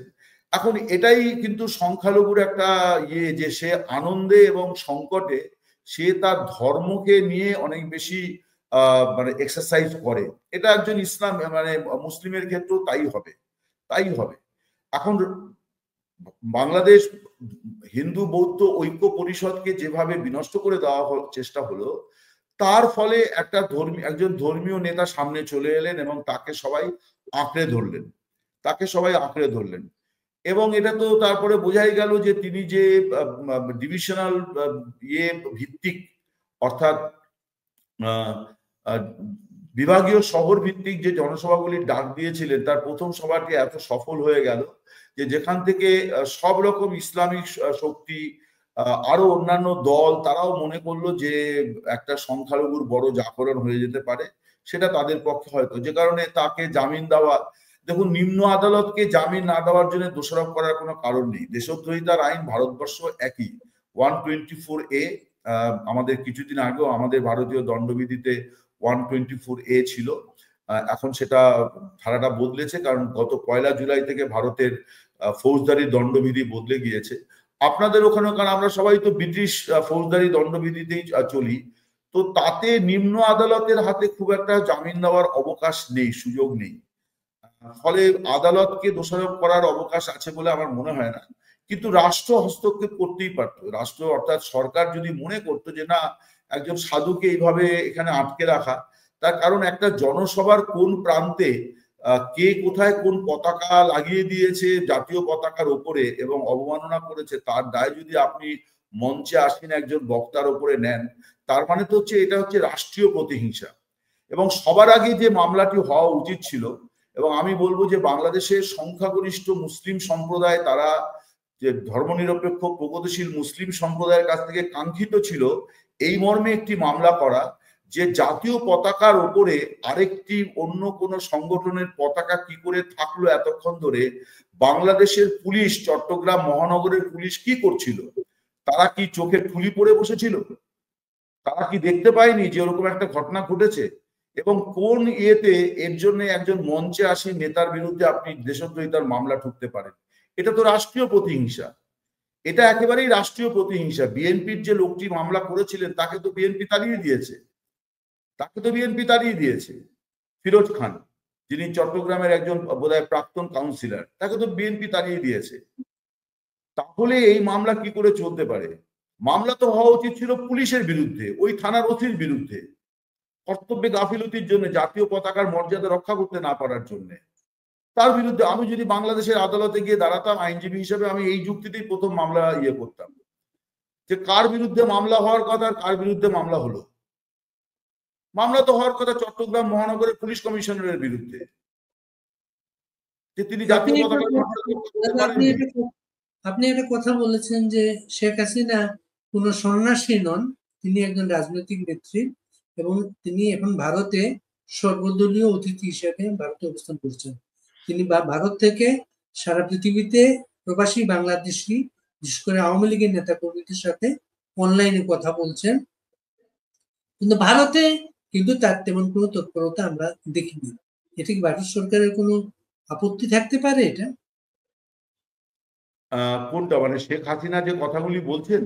এখন এটাই কিন্তু সংখ্যালঘুর একটা ইয়ে, যে সে আনন্দে এবং সংকটে সে তার ধর্মকে নিয়ে অনেক বেশি মানে এক্সারসাইজ করে। এটা একজন ইসলাম মানে মুসলিমের ক্ষেত্রেও তাই হবে, তাই হবে। এখন বাংলাদেশ হিন্দু বৌদ্ধ ঐক্য পরিষদকে যেভাবে বিনষ্ট করে দেওয়া চেষ্টা হলো, তার ফলে একজন ধর্মীয় নেতা সামনে চলে এলেন এবং তাকে সবাই আঁকড়ে ধরলেন, তাকে সবাই আঁকড়ে ধরলেন। এবং এটা তো তারপরে বোঝাই গেল যে তিনি যে ডিভিশনাল ইয়ে ভিত্তিক, অর্থাৎ বিভাগীয় শহর ভিত্তিক যে জনসভাগুলির ডাক দিয়েছিলেন, তার প্রথম সভাটি এত সফল হয়ে গেল যে যেখান থেকে সব রকম ইসলামিক শক্তি, আরো অন্যান্য দল, তারাও মনে করলো যে একটা সংখ্যালঘুর বড় জাগরণ হয়ে যেতে পারে, সেটা তাদের পক্ষে হয়তো, যে কারণে তাকে জামিন দেওয়া। দেখুন, নিম্ন আদালতকে জামিন না দেওয়ার জন্য দোষারোপ করার কোনো কারণ নেই। দেশদ্রোহিতার আইন ভারতবর্ষ একই, 124A। আমাদের কিছুদিন আগেও আমাদের ভারতীয় দণ্ডবিধিতে 124A ছিল। এখন সেটা ধারাটা বদলেছে, কারণ গত 1 জুলাই থেকে ভারতের ফৌজদারি দণ্ডবিধি বদলে গিয়েছে। আপনাদের ওখানে, কারণ আমরা সবাই তো ব্রিটিশ ফৌজদারি দণ্ডবিধিতেই চলি, তো তাতে নিম্ন আদালতের হাতে খুব একটা জামিন দেওয়ার অবকাশ নেই, সুযোগ নেই। ফলে আদালতকে দোষারোপ করার অবকাশ আছে বলে আমার মনে হয় না। কিন্তু রাষ্ট্র হস্তক্ষেপ করতেই পারতো। রাষ্ট্র অর্থাৎ সরকার যদি মনে করতো যে না, একজন সাধুকে এইভাবে এখানে আটকে রাখা, তার কারণ একটা জনসভার কোন প্রান্তে কে কোথায় কোন পতাকা লাগিয়ে দিয়েছে জাতীয় পতাকার ওপরে এবং অবমাননা করেছে, তার দায় যদি আপনি মঞ্চে আসেন একজন বক্তার ওপরে নেন, তার মানে তো হচ্ছে এটা হচ্ছে রাষ্ট্রীয় প্রতিহিংসা। এবং সবার আগে যে মামলাটি হওয়া উচিত ছিল, এবং আমি বলবো যে বাংলাদেশের সংখ্যাগরিষ্ঠ মুসলিম সম্প্রদায়, তারা যে ধর্মনিরপেক্ষ প্রগতিশীল মুসলিম সম্প্রদায়ের কাছ থেকে কাঙ্ক্ষিত ছিল এই মর্মে একটি মামলা করা, যে জাতীয় পতাকার ওপরে আরেকটি অন্য কোন সংগঠনের পতাকা কি করে থাকলো এতক্ষণ ধরে। বাংলাদেশের পুলিশ, চট্টগ্রাম মহানগরের পুলিশ কি করছিল? তারা কি চোখে ঠুলি পড়ে বসেছিল? তারা কি দেখতে পায়নি যে ওরকম একটা ঘটনা ঘটেছে? এবং কোন ইয়েতে এর জন্য একজন মঞ্চে আসি নেতার বিরুদ্ধে আপনি দেশদ্রোহিতার মামলা ঠুকতে পারেন? এটা তো রাষ্ট্রীয় প্রতিহিংসা, এটা একেবারেই রাষ্ট্রীয় প্রতিহিংসা। বিএনপির যে লোকটি মামলা করেছিলেন তাকে তো বিএনপি তাড়িয়ে দিয়েছে, তাকে তো বিএনপি তাড়িয়ে দিয়েছে। ফিরোজ খান, যিনি চট্টগ্রামের একজন বোধহয় প্রাক্তন কাউন্সিলর, তাকে তো বিএনপি তাড়িয়ে দিয়েছে। তাহলে এই মামলা কি করে চলতে পারে? মামলা তো হওয়া উচিত ছিল পুলিশের বিরুদ্ধে, ওই থানার ওসির বিরুদ্ধে, কর্তব্যে গাফিলতির জন্য, জাতীয় পতাকার মর্যাদা রক্ষা করতে না পারার জন্য। তার বিরুদ্ধে আমি যদি বাংলাদেশের আদালতে গিয়ে দাঁড়াতাম আইনজীবী হিসেবে, আমি এই যুক্তিতেই প্রথম মামলা করতাম যে কার বিরুদ্ধে মামলা হওয়ার কথা আর কার বিরুদ্ধে মামলা হলো। মামলা তো হওয়ার কথা চট্টগ্রাম মহানগরের পুলিশ কমিশনারের বিরুদ্ধে, যে তিনি আপনি জাতীয় একটা পতাকার মর্যাদা রক্ষা করতে পারেননি। আপনি একটা কথা বলেছেন যে শেখ হাসিনা কোনো সন্ন্যাসী নন, তিনি একজন রাজনৈতিক নেত্রী এবং তিনি এখন ভারতে সর্বদলীয় অতিথি হিসেবে ভারতে অবস্থান করছেন। তিনি ভারত থেকে সারা পৃথিবীতে প্রবাসী বাংলাদেশি, বিশেষ করে আওয়ামী লীগের নেতা কর্মীদের সাথে অনলাইনে কথা বলছেন, কিন্তু ভারতে কিন্তু তার তেমন কোনো তৎপরতা আমরা দেখিনি। এটা কি ভারত সরকারের কোনো আপত্তি থাকতে পারে? এটা কোনটা, মানে শেখ হাসিনা যে কথাগুলি বলছেন?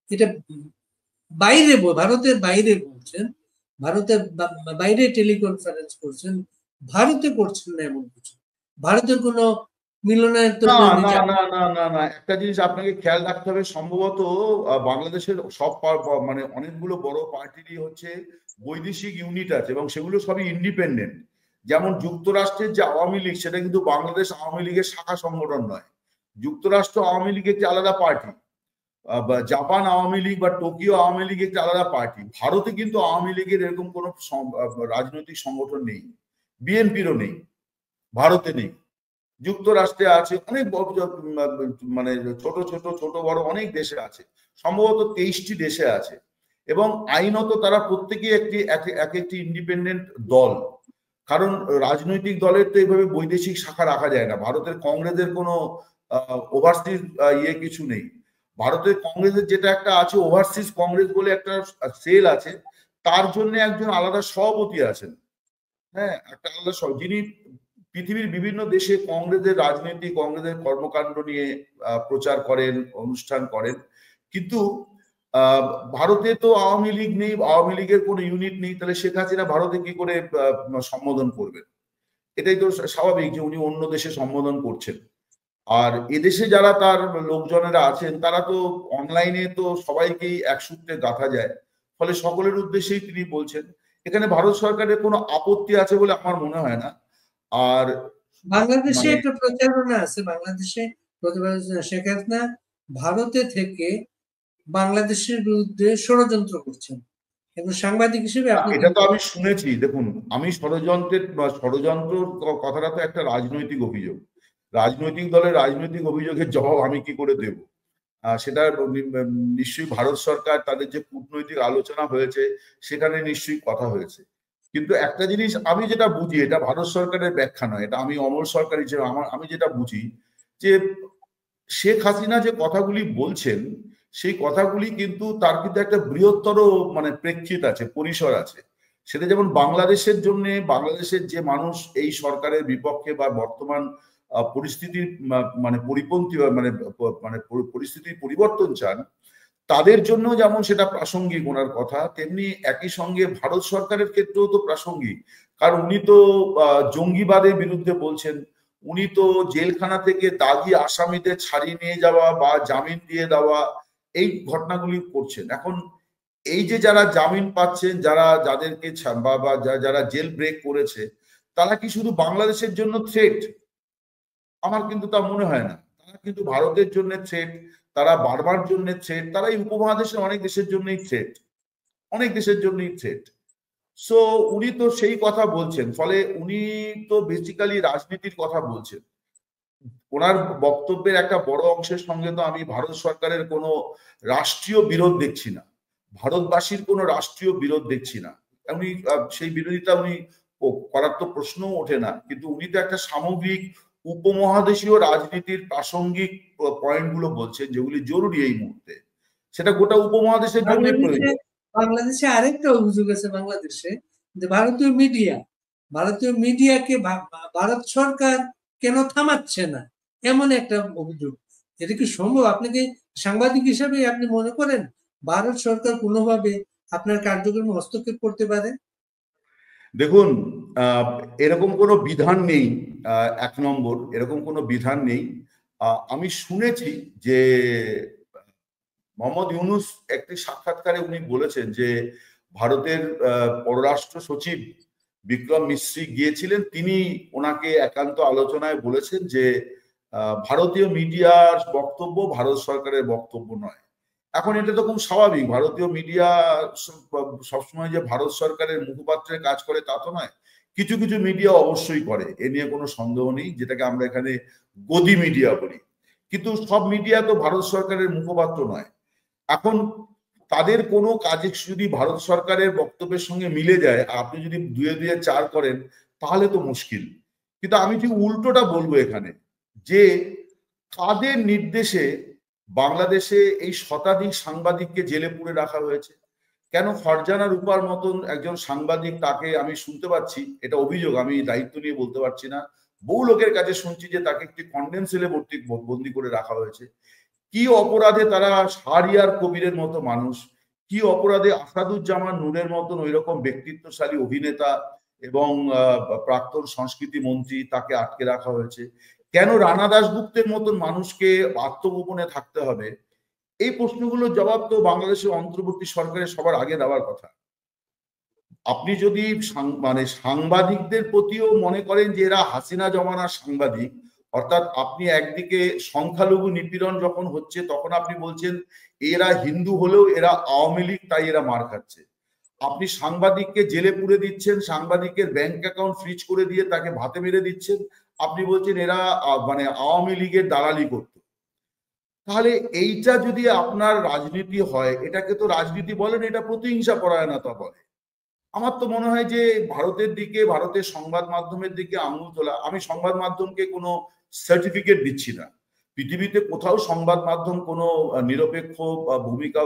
এটা বাইরে ভারতের বাইরে বলছেন, ভারতের বাইরে টেলিকনফারেন্স করছেন, ভারতে করছেন না এমন কিছু? ভারতের কোনো মিলনায়তন না না না না না না, একটা জিনিস আপনাকে খেয়াল রাখতে হবে, সম্ভবত বাংলাদেশের সব মানে অনেকগুলো বড় পার্টিরই হচ্ছে বৈদেশিক ইউনিট আছে এবং সেগুলো সবই ইন্ডিপেন্ডেন্ট। যেমন যুক্তরাষ্ট্রের যে আওয়ামী লীগ, সেটা কিন্তু বাংলাদেশ আওয়ামী লীগের শাখা সংগঠন নয়। যুক্তরাষ্ট্র আওয়ামী লীগ একটি আলাদা পার্টি, বা জাপান আওয়ামী লীগ বা টোকিও আওয়ামী লীগ একটি আলাদা পার্টি। ভারতে কিন্তু আওয়ামী লীগের এরকম কোনো রাজনৈতিক সংগঠন নেই, বিএনপিরও নেই, ভারতে নেই। যুক্তরাষ্ট্রে আছে, অনেক মানে ছোট ছোট ছোট বড় অনেক দেশে আছে, সম্ভবত 23টি দেশে আছে। এবং আইনত তারা প্রত্যেকেই এক একটি ইন্ডিপেন্ডেন্ট দল। কারণ রাজনৈতিক দলের তো এইভাবে বৈদেশিক শাখা রাখা যায় না। ভারতের কংগ্রেসের কোনো ওভারসিজ কিছু নেই। ভারতের কংগ্রেসের যেটা একটা আছে, ওভারসিজ কংগ্রেস বলে একটা সেল আছে, তার জন্য একজন আলাদা সভাপতি আছেন। হ্যাঁ, একটা আলাদা যিনি পৃথিবীর বিভিন্ন দেশে কংগ্রেসের রাজনীতি, কংগ্রেসের কর্মকাণ্ড নিয়ে প্রচার করেন, অনুষ্ঠান করেন। কিন্তু ভারতে তো আওয়ামী লীগ নেই, আওয়ামী লীগের কোনো ইউনিট নেই, তাহলে শেখ হাসিনা ভারতে কি করে সম্বোধন করবেন? এটাই তো স্বাভাবিক যে উনি অন্য দেশে সম্বোধন করছেন। আর এদেশে যারা তার লোকজনেরা আছেন, তারা তো অনলাইনে তো সবাইকেই এক সূত্রে গাঁথা যায়, ফলে সকলের উদ্দেশ্যেই তিনি বলছেন। এখানে ভারত সরকারের কোনো আপত্তি আছে বলে আমার মনে হয় না। আর বাংলাদেশে মানে একটা প্রচারণা আছে, বাংলাদেশে শেখ হাসিনা ভারতে থেকে বাংলাদেশের বিরুদ্ধে ষড়যন্ত্র করছেন এবং সাংবাদিক হিসেবে আপনি এটা তো আমি শুনেছি। দেখুন, আমি ষড়যন্ত্র কথাটা তো একটা রাজনৈতিক অভিযোগ। রাজনৈতিক দলের রাজনৈতিক অভিযোগের জবাব আমি কি করে দেব? সেটা নিশ্চয়ই ভারত সরকার, তাদের যে কূটনৈতিক আলোচনা হয়েছে সেখানে নিশ্চয়ই কথা হয়েছে। কিন্তু একটা জিনিস আমি যেটা বুঝি, এটা ভারত সরকারের ব্যাখ্যা নয়, এটা আমি অমল সরকার হিসেবে আমি যেটা বুঝি, যে শেখ হাসিনা যে কথাগুলি বলছেন, সেই কথাগুলি কিন্তু তার কিন্তু একটা বৃহত্তর মানে প্রেক্ষিত আছে, পরিসর আছে। সেটা যেমন বাংলাদেশের জন্য, বাংলাদেশের যে মানুষ এই সরকারের বিপক্ষে বা বর্তমান পরিস্থিতির মানে পরিপন্থী মানে মানে পরিস্থিতির পরিবর্তন চান, তাদের জন্য যেমন সেটা প্রাসঙ্গিক ওনার কথা, তেমনি একই সঙ্গে ভারত সরকারের ক্ষেত্রেও তো প্রাসঙ্গিক। কারণ উনি তো জঙ্গিবাদের বিরুদ্ধে বলছেন, উনি তো জেলখানা থেকে দাগি আসামিদের ছাড়িয়ে নিয়ে যাওয়া বা জামিন দিয়ে দেওয়া, এই ঘটনাগুলি করছেন। এখন এই যে যারা জামিন পাচ্ছেন, যাদেরকে বা যারা জেল ব্রেক করেছে, তারা কি শুধু বাংলাদেশের জন্য থ্রেট? আমার কিন্তু তা মনে হয় না। তারা কিন্তু ভারতের জন্য থ্রেট, তারা বারবার জন্য থ্রেট, তারা এই উপমহাদেশের অনেক দেশের জন্যই থ্রেট, অনেক দেশের জন্যই থ্রেট। সো উনি তো সেই কথা বলছেন, ফলে উনি তো বেসিক্যালি রাজনীতির কথা বলছেন। ওনার বক্তব্যের একটা বড় অংশের সঙ্গে তো আমি ভারত সরকারের কোনো রাষ্ট্রীয় বিরোধ দেখছি না, ভারতবাসীর কোনো রাষ্ট্রীয় বিরোধ দেখছি না। উনি সেই বিরোধিতা উনি করার তো প্রশ্নও ওঠে না। কিন্তু উনি তো একটা সামগ্রিক উপমহাদেশীয় রাজনীতির প্রাসঙ্গিক পয়েন্টগুলো বলছেন, যেগুলি জরুরি এই মুহূর্তে। সেটা গোটা উপমহাদেশের জন্য প্রয়োজন। বাংলাদেশে আরেকটা অভিযোগ আছে, বাংলাদেশে যে ভারতীয় মিডিয়াকে ভারত সরকার কেন থামাচ্ছে না, এমন একটা অভিযোগ। এটা কি সম্ভব? আপনাকে সাংবাদিক হিসেবে আপনি মনে করেন ভারত সরকার কোনোভাবে আপনার কার্যক্রমে হস্তক্ষেপ করতে পারে? দেখুন, এরকম কোনো বিধান নেই। এক নম্বর, এরকম কোনো বিধান নেই। আমি শুনেছি যে মোহাম্মদ ইউনূস একটি সাক্ষাৎকারে উনি বলেছেন যে ভারতের পররাষ্ট্র সচিব বিক্রম মিশ্রি গিয়েছিলেন, তিনি ওনাকে একান্ত আলোচনায় বলেছেন যে ভারতীয় মিডিয়ার বক্তব্য ভারত সরকারের বক্তব্য নয়। এখন এটা তো খুব স্বাভাবিক, ভারতীয় মিডিয়া সবসময় যে ভারত সরকারের মুখপাত্রের কাজ করে তা তো নয়। কিছু কিছু মিডিয়া অবশ্যই করে, এ নিয়ে কোনো সন্দেহ নেই, যেটাকে আমরা এখানে গদি মিডিয়া বলি। কিন্তু সব মিডিয়া তো ভারত সরকারের মুখপাত্র নয়। এখন তাদের কোনো কাজে যদি ভারত সরকারের বক্তব্যের সঙ্গে মিলে যায়, আপনি যদি দুয়ে দুয়ে চার করেন, তাহলে তো মুশকিল। কিন্তু আমি ঠিক উল্টোটা বলবো এখানে, যে কাদের নির্দেশে বাংলাদেশে এই শতাধিক সাংবাদিককে জেলে পুরে রাখা হয়েছে? কেন ফারজানা রূপার মতন একজন সাংবাদিক, তাকে আমি শুনতে পাচ্ছি, এটা অভিযোগ, আমি দায়িত্ব নিয়ে বলতে পারছি না, বহু লোকের কাছে শুনছি যে তাকে একটি কন্ডেম সেলে বন্দি করে রাখা হয়েছে। কি অপরাধে তারা শাহরিয়ার কবিরের মতো মানুষ, কি অপরাধে আসাদুজ্জামান নূরের মতন ওই রকম ব্যক্তিত্বশালী অভিনেতা এবং প্রাক্তন সংস্কৃতি মন্ত্রী, তাকে আটকে রাখা হয়েছে? কেন রানা দাশগুপ্তের মতন মানুষকে আত্মগোপনে থাকতে হবে? এই প্রশ্নগুলোর জবাব তো বাংলাদেশের অন্তর্বর্তী সরকারের সবার আগে দেওয়ার কথা। আপনি যদি মানে সাংবাদিকদের প্রতিও মনে করেন যে এরা হাসিনা জমানার সাংবাদিক, অর্থাৎ আপনি একদিকে সংখ্যালঘু নিপীড়ন যখন হচ্ছে তখন আপনি বলছেন এরা হিন্দু হলেও এরা আওয়ামী লীগ, তাই এরা মার খাচ্ছে। আপনি সাংবাদিককে জেলে পুরে দিচ্ছেন, সাংবাদিকের ব্যাংক অ্যাকাউন্ট ফ্রিজ করে দিয়ে তাকে ভাতে মেরে দিচ্ছেন, আপনি বলছেন এরা মানে আওয়ামী লীগের দালালি করত। তাহলে এইটা যদি আপনার রাজনীতি হয়, এটাকে তো রাজনীতি বলেন, এটা প্রতিহিংসা পরায়ণতা বলে। আমার তো মনে হয় যে ভারতের দিকে, ভারতের সংবাদ মাধ্যমের দিকে আঙুল তোলা, আমি সংবাদ মাধ্যমকে কোনো সার্টিফিকেট দিচ্ছি না, পৃথিবীতে কোথাও সংবাদ মাধ্যম কোনো নিরপেক্ষ ভূমিকা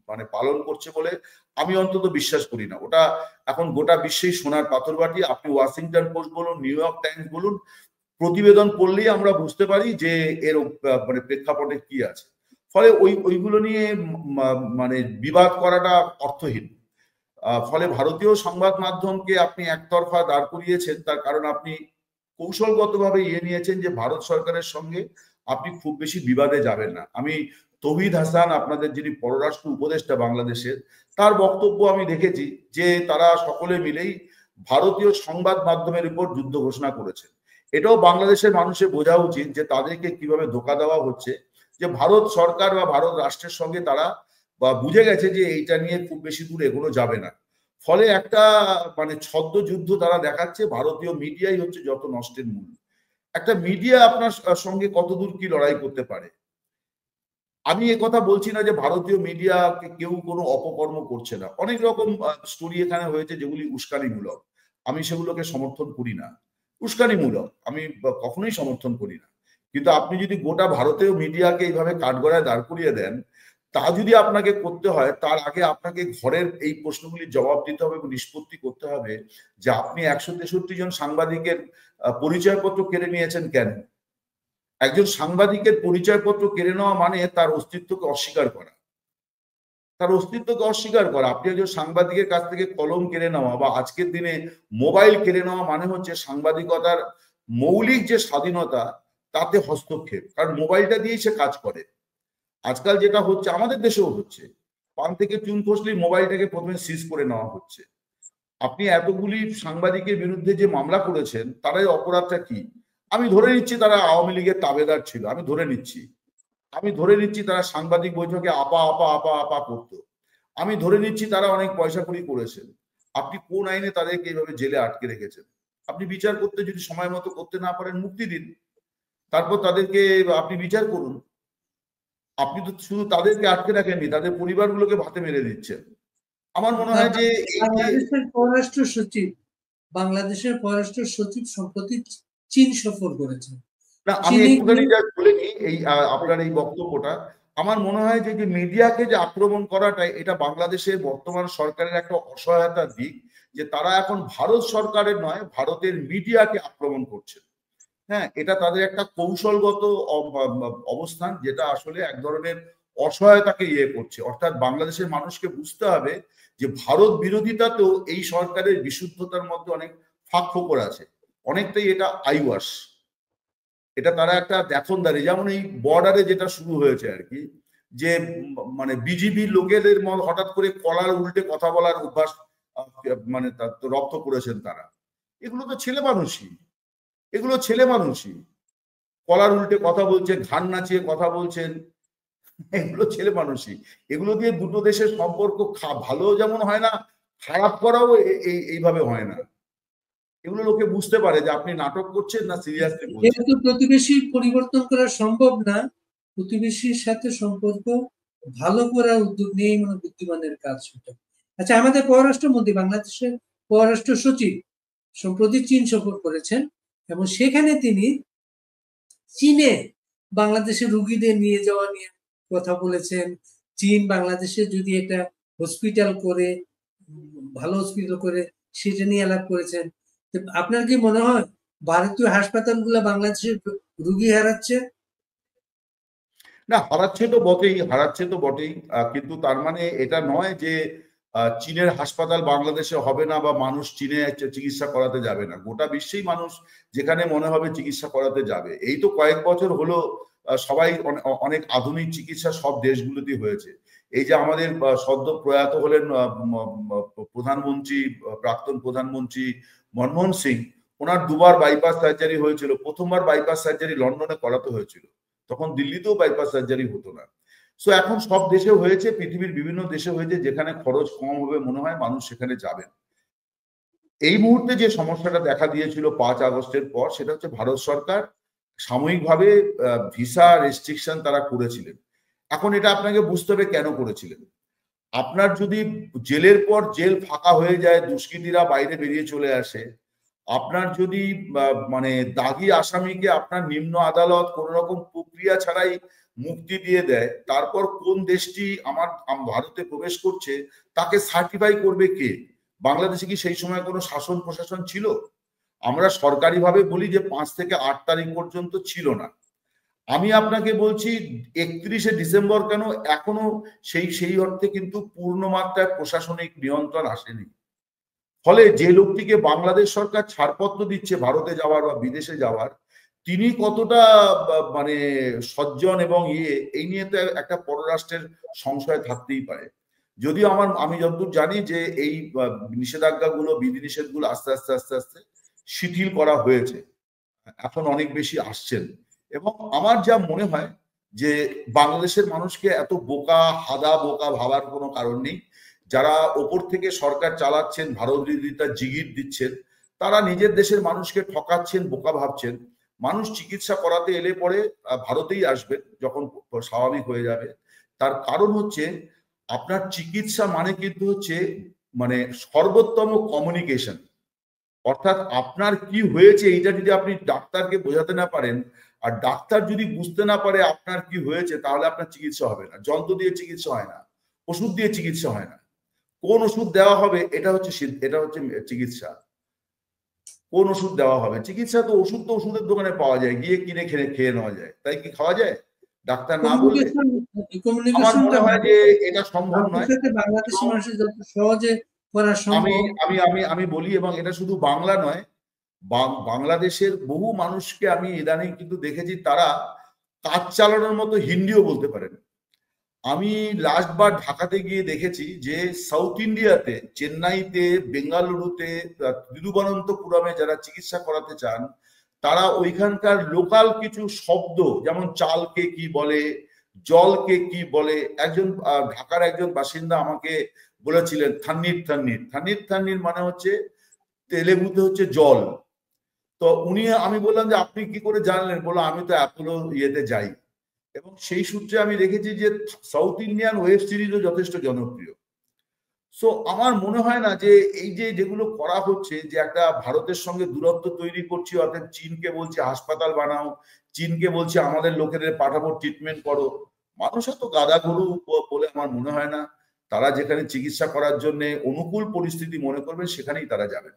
মানে পালন করছে বলে আমি অন্তত বিশ্বাস করি না। ওটা এখন গোটা বিশ্বেই সোনার পাথরবাটি। আপনি ওয়াশিংটন পোস্ট বলুন, নিউ ইয়র্ক টাইমস বলুন, প্রতিবেদন পড়লেই আমরা বুঝতে পারি যে এর মানে প্রেক্ষাপটে কি আছে। ফলে ওইগুলো নিয়ে মানে বিবাদ করাটা অর্থহীন। ফলে ভারতীয় সংবাদ মাধ্যমকে আপনি একতরফা দাঁড় করিয়েছেন, তার কারণ আপনি কৌশলগতভাবে নিয়েছেন যে ভারত সরকারের সঙ্গে আপনি খুব বেশি বিবাদে যাবেন না। আমি তৌহিদ হাসান, আপনাদের যিনি পররাষ্ট্র উপদেষ্টা বাংলাদেশের, তার বক্তব্য আমি দেখেছি যে তারা সকলে মিলেই ভারতীয় সংবাদ মাধ্যমের উপর যুদ্ধ ঘোষণা করেছেন। এটাও বাংলাদেশের মানুষের বোঝা উচিত যে তাদেরকে কিভাবে ধোঁকা দেওয়া হচ্ছে, যে ভারত সরকার বা ভারত রাষ্ট্রের সঙ্গে তারা বা বুঝে গেছে যে এইটা নিয়ে খুব বেশি দূর এগোনো যাবে না। ফলে একটা মানে ছদ্ম যুদ্ধ তারা দেখাচ্ছে। ভারতীয় মিডিয়াই হচ্ছে যত নষ্টের মূল। একটা মিডিয়া আপনার সঙ্গে কতদূর কি লড়াই করতে পারে? আমি কথা বলছি না যে ভারতীয় মিডিয়াকে কেউ কোনো অপকর্ম করছে না, অনেক রকম স্টোরি এখানে হয়েছে যেগুলি উস্কানিমূলক, আমি সেগুলোকে সমর্থন করি না। উস্কানিমূলক আমি কখনোই সমর্থন করি না। কিন্তু আপনি যদি গোটা ভারতীয় মিডিয়াকে এইভাবে কাঠগড়ায় দাঁড় করিয়ে দেন, তা যদি আপনাকে করতে হয়, তার আগে আপনাকে ঘরের এই প্রশ্নগুলির জবাব দিতে হবে এবং নিষ্পত্তি করতে হবে যে আপনি 163 জন সাংবাদিকের পরিচয়পত্র কেড়ে নিয়েছেন কেন? একজন সাংবাদিকের পরিচয়পত্র কেড়ে নেওয়া মানে তার অস্তিত্বকে অস্বীকার করা, তার অস্তিত্বকে অস্বীকার করা। আপনি একজন সাংবাদিকের কাছ থেকে কলম কেড়ে নেওয়া বা আজকের দিনে মোবাইল কেড়ে নেওয়া মানে হচ্ছে সাংবাদিকতার মৌলিক যে স্বাধীনতা তাতে হস্তক্ষেপ, কারণ মোবাইলটা দিয়েই সে কাজ করে। আজকাল যেটা হচ্ছে, আমাদের দেশেও হচ্ছে, পান থেকে চুন খসলেই মোবাইলটাকে প্রথমে সিজ করে নেওয়া হচ্ছে। আপনি এতগুলি সাংবাদিকের বিরুদ্ধে যে মামলা করেছেন, তারাই অপরাধটা কি? আমি ধরে নিচ্ছি তারা আওয়ামী লীগের তাবেদার ছিল, আমি ধরে নিচ্ছি তারা সাংবাদিক বৈঠকে আপা আপা আপা আপা করতো, আমি ধরে নিচ্ছি তারা অনেক পয়সা কড়ি করেছেন। আপনি কোন আইনে তাদেরকে এইভাবে জেলে আটকে রেখেছেন? আপনি বিচার করতে যদি সময় মতো করতে না পারেন, মুক্তি দিন, তারপর তাদেরকে আপনি বিচার করুন। আপনি তো শুধু তাদেরকে আটকে রাখেননি, তাদের পরিবারগুলোকে ভাতে মেরে দিচ্ছেন। আমার মনে হয় যে বাংলাদেশের পররাষ্ট্র সচিব সম্প্রতি চীন সফর করেছেন। না, আমি একটুখানি যা বলে নিই এই আপনার এই বক্তব্যটা, আমার মনে হয় যে মিডিয়াকে যে আক্রমণ করাটাই, এটা বাংলাদেশের বর্তমান সরকারের একটা অসহায়তার দিক, যে তারা এখন ভারত সরকারের নয়, ভারতের মিডিয়াকে আক্রমণ করছে। হ্যাঁ, এটা তাদের একটা কৌশলগত অবস্থান, যেটা আসলে এক ধরনের অসহায়তাকে ইয়ে করছে। অর্থাৎ বাংলাদেশের মানুষকে বুঝতে হবে যে ভারত বিরোধিতাতেও এই সরকারের বিশুদ্ধতার মধ্যে অনেক ফাঁক ফোকর আছে, অনেকটাই এটা আইওয়াশ, এটা তারা একটা দেখনদারি। যেমন এই বর্ডারে যেটা শুরু হয়েছে আর কি, যে মানে বিজিবি লোকেদের হঠাৎ করে কলার উল্টে কথা বলার অভ্যাস মানে রপ্ত করেছেন তারা। এগুলো তো ছেলে মানুষই, এগুলো ছেলে মানুষই, কলার উল্টে কথা বলছে, ঘাড় নাচিয়ে কথা বলছেন, এগুলো ছেলে মানুষই। এগুলো দিয়ে দুটো দেশের সম্পর্ক ভালো যেমন হয় না, খারাপ করাও এইভাবে হয় না। এগুলো লোকে বুঝতে পারে যে আপনি নাটক করছেন না সিরিয়াসলি বলছেন। যেহেতু প্রতিবেশী পরিবর্তন করা সম্ভব না, প্রতিবেশীর সাথে সম্পর্ক ভালো করার উদ্যোগ নিয়েই মানে বুদ্ধিমানের কাজ সেটা। আচ্ছা, আমাদের পররাষ্ট্রমন্ত্রী, বাংলাদেশের পররাষ্ট্র সচিব সম্প্রতি চীন সফর করেছেন এবং সেখানে তিনি চীনে বাংলাদেশের রুগীদের নিয়ে যাওয়া নিয়ে কথা বলেছেন। চীন বাংলাদেশে যদি একটা হসপিটাল করে, ভালো হসপিটাল করে, সেটা নিয়ে আলাপ করেছেন। আপনার কি মনে হয় ভারতীয় হাসপাতালগুলো বাংলাদেশের রুগী হারাচ্ছে? না, হারাচ্ছে তো বটেই, হারাচ্ছে তো বটেই, কিন্তু তার মানে এটা নয় যে চীনের হাসপাতাল বাংলাদেশে হবে না বা মানুষ চীনে চিকিৎসা করাতে যাবে না। গোটা বিশ্বেই মানুষ যেখানে মনে হবে চিকিৎসা করাতে যাবে। এই তো কয়েক বছর হলো সবাই অনেক আধুনিক চিকিৎসা সব দেশগুলোতেই হয়েছে। এই যে আমাদের সদ্য প্রয়াত হলেন প্রধানমন্ত্রী, প্রাক্তন প্রধানমন্ত্রী মনমোহন সিং, ওনার দুবার বাইপাস সার্জারি হয়েছিল। প্রথমবার বাইপাস সার্জারি লন্ডনে করাতে হয়েছিল, তখন দিল্লিতেও বাইপাস সার্জারি হতো না। সো এখন সব দেশে হয়েছে, পৃথিবীর বিভিন্ন দেশে হয়েছে, যেখানে খরচ কম হবে মনে হয় মানুষ সেখানে যাবেন। এই মুহূর্তে যে সমস্যাটা দেখা দিয়েছিল 5 আগস্টের পর, সেটা হচ্ছে ভারত সরকার সাময়িকভাবে ভিসা রেস্ট্রিকশন তারা করেছিলেন। এখন এটা আপনাকে বুঝতে হবে কেন করেছিলেন। আপনার যদি জেলের পর জেল ফাঁকা হয়ে যায়, দুষ্কৃতীরা বাইরে বেরিয়ে চলে আসে, আপনার যদি মানে দাগি আসামিকে আপনার নিম্ন আদালত কোন রকম প্রক্রিয়া ছাড়াই মুক্তি দিয়ে দেয়, তারপর কোন দেশটি আমার ভারতে প্রবেশ করছে তাকে সার্টিফাই করবে কে? বাংলাদেশে কি সেই সময় কোনো শাসন প্রশাসন ছিল? আমরা সরকারিভাবে বলি যে 5 থেকে 8 তারিখ পর্যন্ত ছিল না। আমি আপনাকে বলছি 31শে ডিসেম্বর কেন, এখনো সেই অর্থে কিন্তু পূর্ণ মাত্রায় প্রশাসনিক নিয়ন্ত্রণ আসেনি। ফলে যে লোকটিকে বাংলাদেশ সরকার ছাড়পত্র দিচ্ছে ভারতে যাওয়ার বা বিদেশে যাওয়ার, তিনি কতটা মানে সজ্জন এবং এই নিয়ে তো একটা পররাষ্ট্রের সংশয় থাকতেই পারে। যদিও আমি যতদূর জানি যে এই নিষেধাজ্ঞাগুলো, বিধিনিষেধগুলো আস্তে আস্তে আস্তে আস্তে শিথিল করা হয়েছে, এখন অনেক বেশি আসছেন। এবং আমার যা মনে হয় যে বাংলাদেশের মানুষকে এত বোকা, হাদা বোকা ভাবার কোনো কারণ নেই। যারা ওপর থেকে সরকার চালাচ্ছেন, ভারত বিরোধিতার জিগির দিচ্ছেন, তারা নিজের দেশের মানুষকে ঠকাচ্ছেন, বোকা ভাবছেন। মানুষ চিকিৎসা করাতে এলে পরে ভারতেই আসবেন যখন স্বাভাবিক হয়ে যাবে। তার কারণ হচ্ছে আপনার চিকিৎসা মানে কিন্তু হচ্ছে মানে সর্বোত্তম কমিউনিকেশন। অর্থাৎ আপনার কি হয়েছে এইটা যদি আপনি ডাক্তারকে বোঝাতে না পারেন, আর ডাক্তার যদি বুঝতে না পারে আপনার কি হয়েছে, তাহলে আপনার চিকিৎসা হবে না। যন্ত্র দিয়ে চিকিৎসা হয় না, ওষুধ দিয়ে চিকিৎসা হয় না। কোন ওষুধ দেওয়া হবে এটা হচ্ছে চিকিৎসা। কোন ওষুধ দেওয়া হবে? চিকিৎসা তো ওষুধ তো ওষুধের দোকানে পাওয়া যায়, গিয়ে কিনে খেয়ে নেওয়া যায়। তাই কি খাওয়া যায় ডাক্তার না বললে? আমার মনে হয় যে এটা সম্ভব নয়। বাংলাদেশের মানুষের যত সহজে করা আমি সম্ভব। আমি আমি আমি বলি, এবং এটা শুধু বাংলা নয়, বাংলাদেশের বহু মানুষকে আমি ইদানিং কিন্তু দেখেছি তারা কাজ চালানোর মতো হিন্দিও বলতে পারেন। আমি লাস্ট বার ঢাকাতে গিয়ে দেখেছি যে সাউথ ইন্ডিয়াতে, চেন্নাইতে, বেঙ্গালুরুতে, তিরুবনন্তপুরমে যারা চিকিৎসা করাতে চান, তারা ওইখানকার লোকাল কিছু শব্দ, যেমন চালকে কি বলে, জলকে কি বলে, একজন ঢাকার একজন বাসিন্দা আমাকে বলেছিলেন থান্নির থান্নির। থান্নির থান্নির মানে হচ্ছে তেলেগুতে হচ্ছে জল। তো আমি বললাম যে আপনি কি করে জানলেন? বললো আমি তো অ্যাপোলো ইয়েতে যাই। এবং সেই সূত্রে আমি দেখেছি যে সাউথ ইন্ডিয়ান ওয়েব সিরিজও যথেষ্ট জনপ্রিয়। সো আমার মনে হয় না যে এই যে যেগুলো করা হচ্ছে, যে একটা ভারতের সঙ্গে দূরত্ব তৈরি করছি, অর্থাৎ চীনকে বলছে হাসপাতাল বানাও, চীনকে বলছে আমাদের লোকেদের পাঠাবো ট্রিটমেন্ট করো। মানুষ এত গাদা গরু বলে আমার মনে হয় না। তারা যেখানে চিকিৎসা করার জন্য অনুকূল পরিস্থিতি মনে করবেন সেখানেই তারা যাবেন।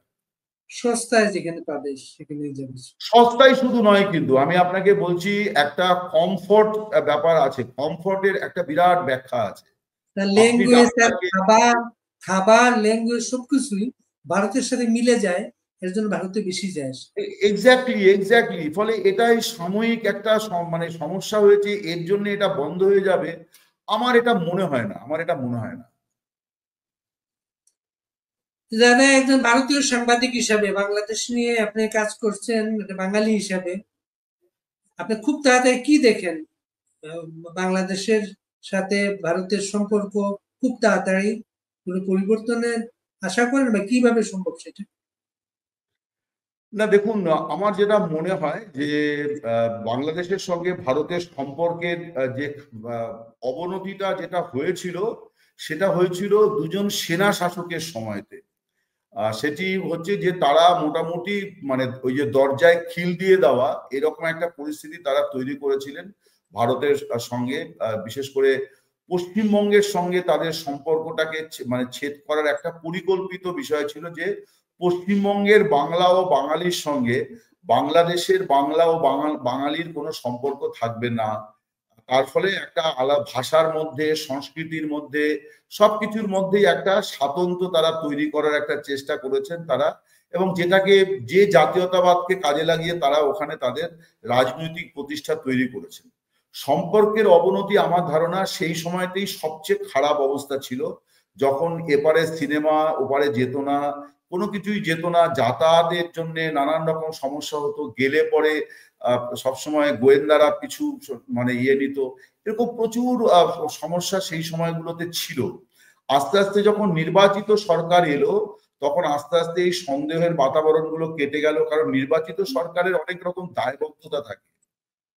সস্তায় যেখানে পাবে সেখানে যাবে। সস্তায় শুধু নয়, কিন্তু আমি আপনাকে বলছি একটা কমফোর্ট ব্যাপার আছে, কমফোর্টের একটা বিরাট ব্যাখ্যা আছে। আপনি ল্যাঙ্গুয়েজ আর ডাক্তারকে খাবার, খাবার ল্যাঙ্গুয়েজ সবকিছুই ভারতের সাথে মিলে যায়, এর জন্য ভারতে বেশি যায়। এক্স্যাক্টলি এক্স্যাক্টলি, ফলে এটাই সাময়িক একটা মানে সমস্যা হয়েছে, এর জন্য এটা বন্ধ হয়ে যাবে আমার এটা মনে হয় না, আমার এটা মনে হয় না। যারা একজন ভারতীয় সাংবাদিক হিসাবে বাংলাদেশ নিয়ে আপনি কাজ করছেন, একটা বাঙালি হিসাবে আপনি খুব তাড়াতাড়ি কি দেখেন আহ, বাংলাদেশের সাথে ভারতের সম্পর্ক খুব তাড়াতাড়ি কোনো পরিবর্তনের আশা করেন, বা কিভাবে সম্ভব সেটা? না দেখুন, আমার যেটা মনে হয় যে বাংলাদেশের সঙ্গে ভারতের সম্পর্কের যে আহ, অবনতিটা যেটা হয়েছিল, সেটা হয়েছিল দুজন সেনা শাসকের সময়তে। সেটি হচ্ছে যে তারা মোটামুটি মানে ওই যে দরজায় খিল দিয়ে দেওয়া এরকম একটা পরিস্থিতি তারা তৈরি করেছিলেন ভারতের সঙ্গে। বিশেষ করে পশ্চিমবঙ্গের সঙ্গে তাদের সম্পর্কটাকে মানে ছেদ করার একটা পরিকল্পিত বিষয় ছিল যে পশ্চিমবঙ্গের বাংলা ও বাঙালির সঙ্গে বাংলাদেশের বাংলা ও বাঙালির কোনো সম্পর্ক থাকবে না। তার ফলে একটা আলাদা ভাষার মধ্যে, সংস্কৃতির মধ্যে, সবকিছুর মধ্যেই একটা স্বাতন্ত্র্য তারা তৈরি করার একটা চেষ্টা করেছেন তারা, এবং যেটাকে যে জাতীয়তাবাদকে কাজে লাগিয়ে তারা ওখানে তাদের রাজনৈতিক প্রতিষ্ঠা তৈরি করেছেন। সম্পর্কের অবনতি আমার ধারণা সেই সময়তেই সবচেয়ে খারাপ অবস্থা ছিল, যখন এপারে সিনেমা ওপারে যেত না, কোনো কিছুই যেত না, যাতায়াতের জন্য নানান রকম সমস্যা হতো, গেলে পরে সবসময় গোয়েন্দারা পিছু মানে নিত, এরকম প্রচুর সমস্যা সেই সময়গুলোতে ছিল। আস্তে আস্তে যখন নির্বাচিত সরকার এলো, তখন আস্তে আস্তে এই সন্দেহের বাতাবরণগুলো কেটে গেল, কারণ নির্বাচিত সরকারের অনেক রকম দায়বদ্ধতা থাকে।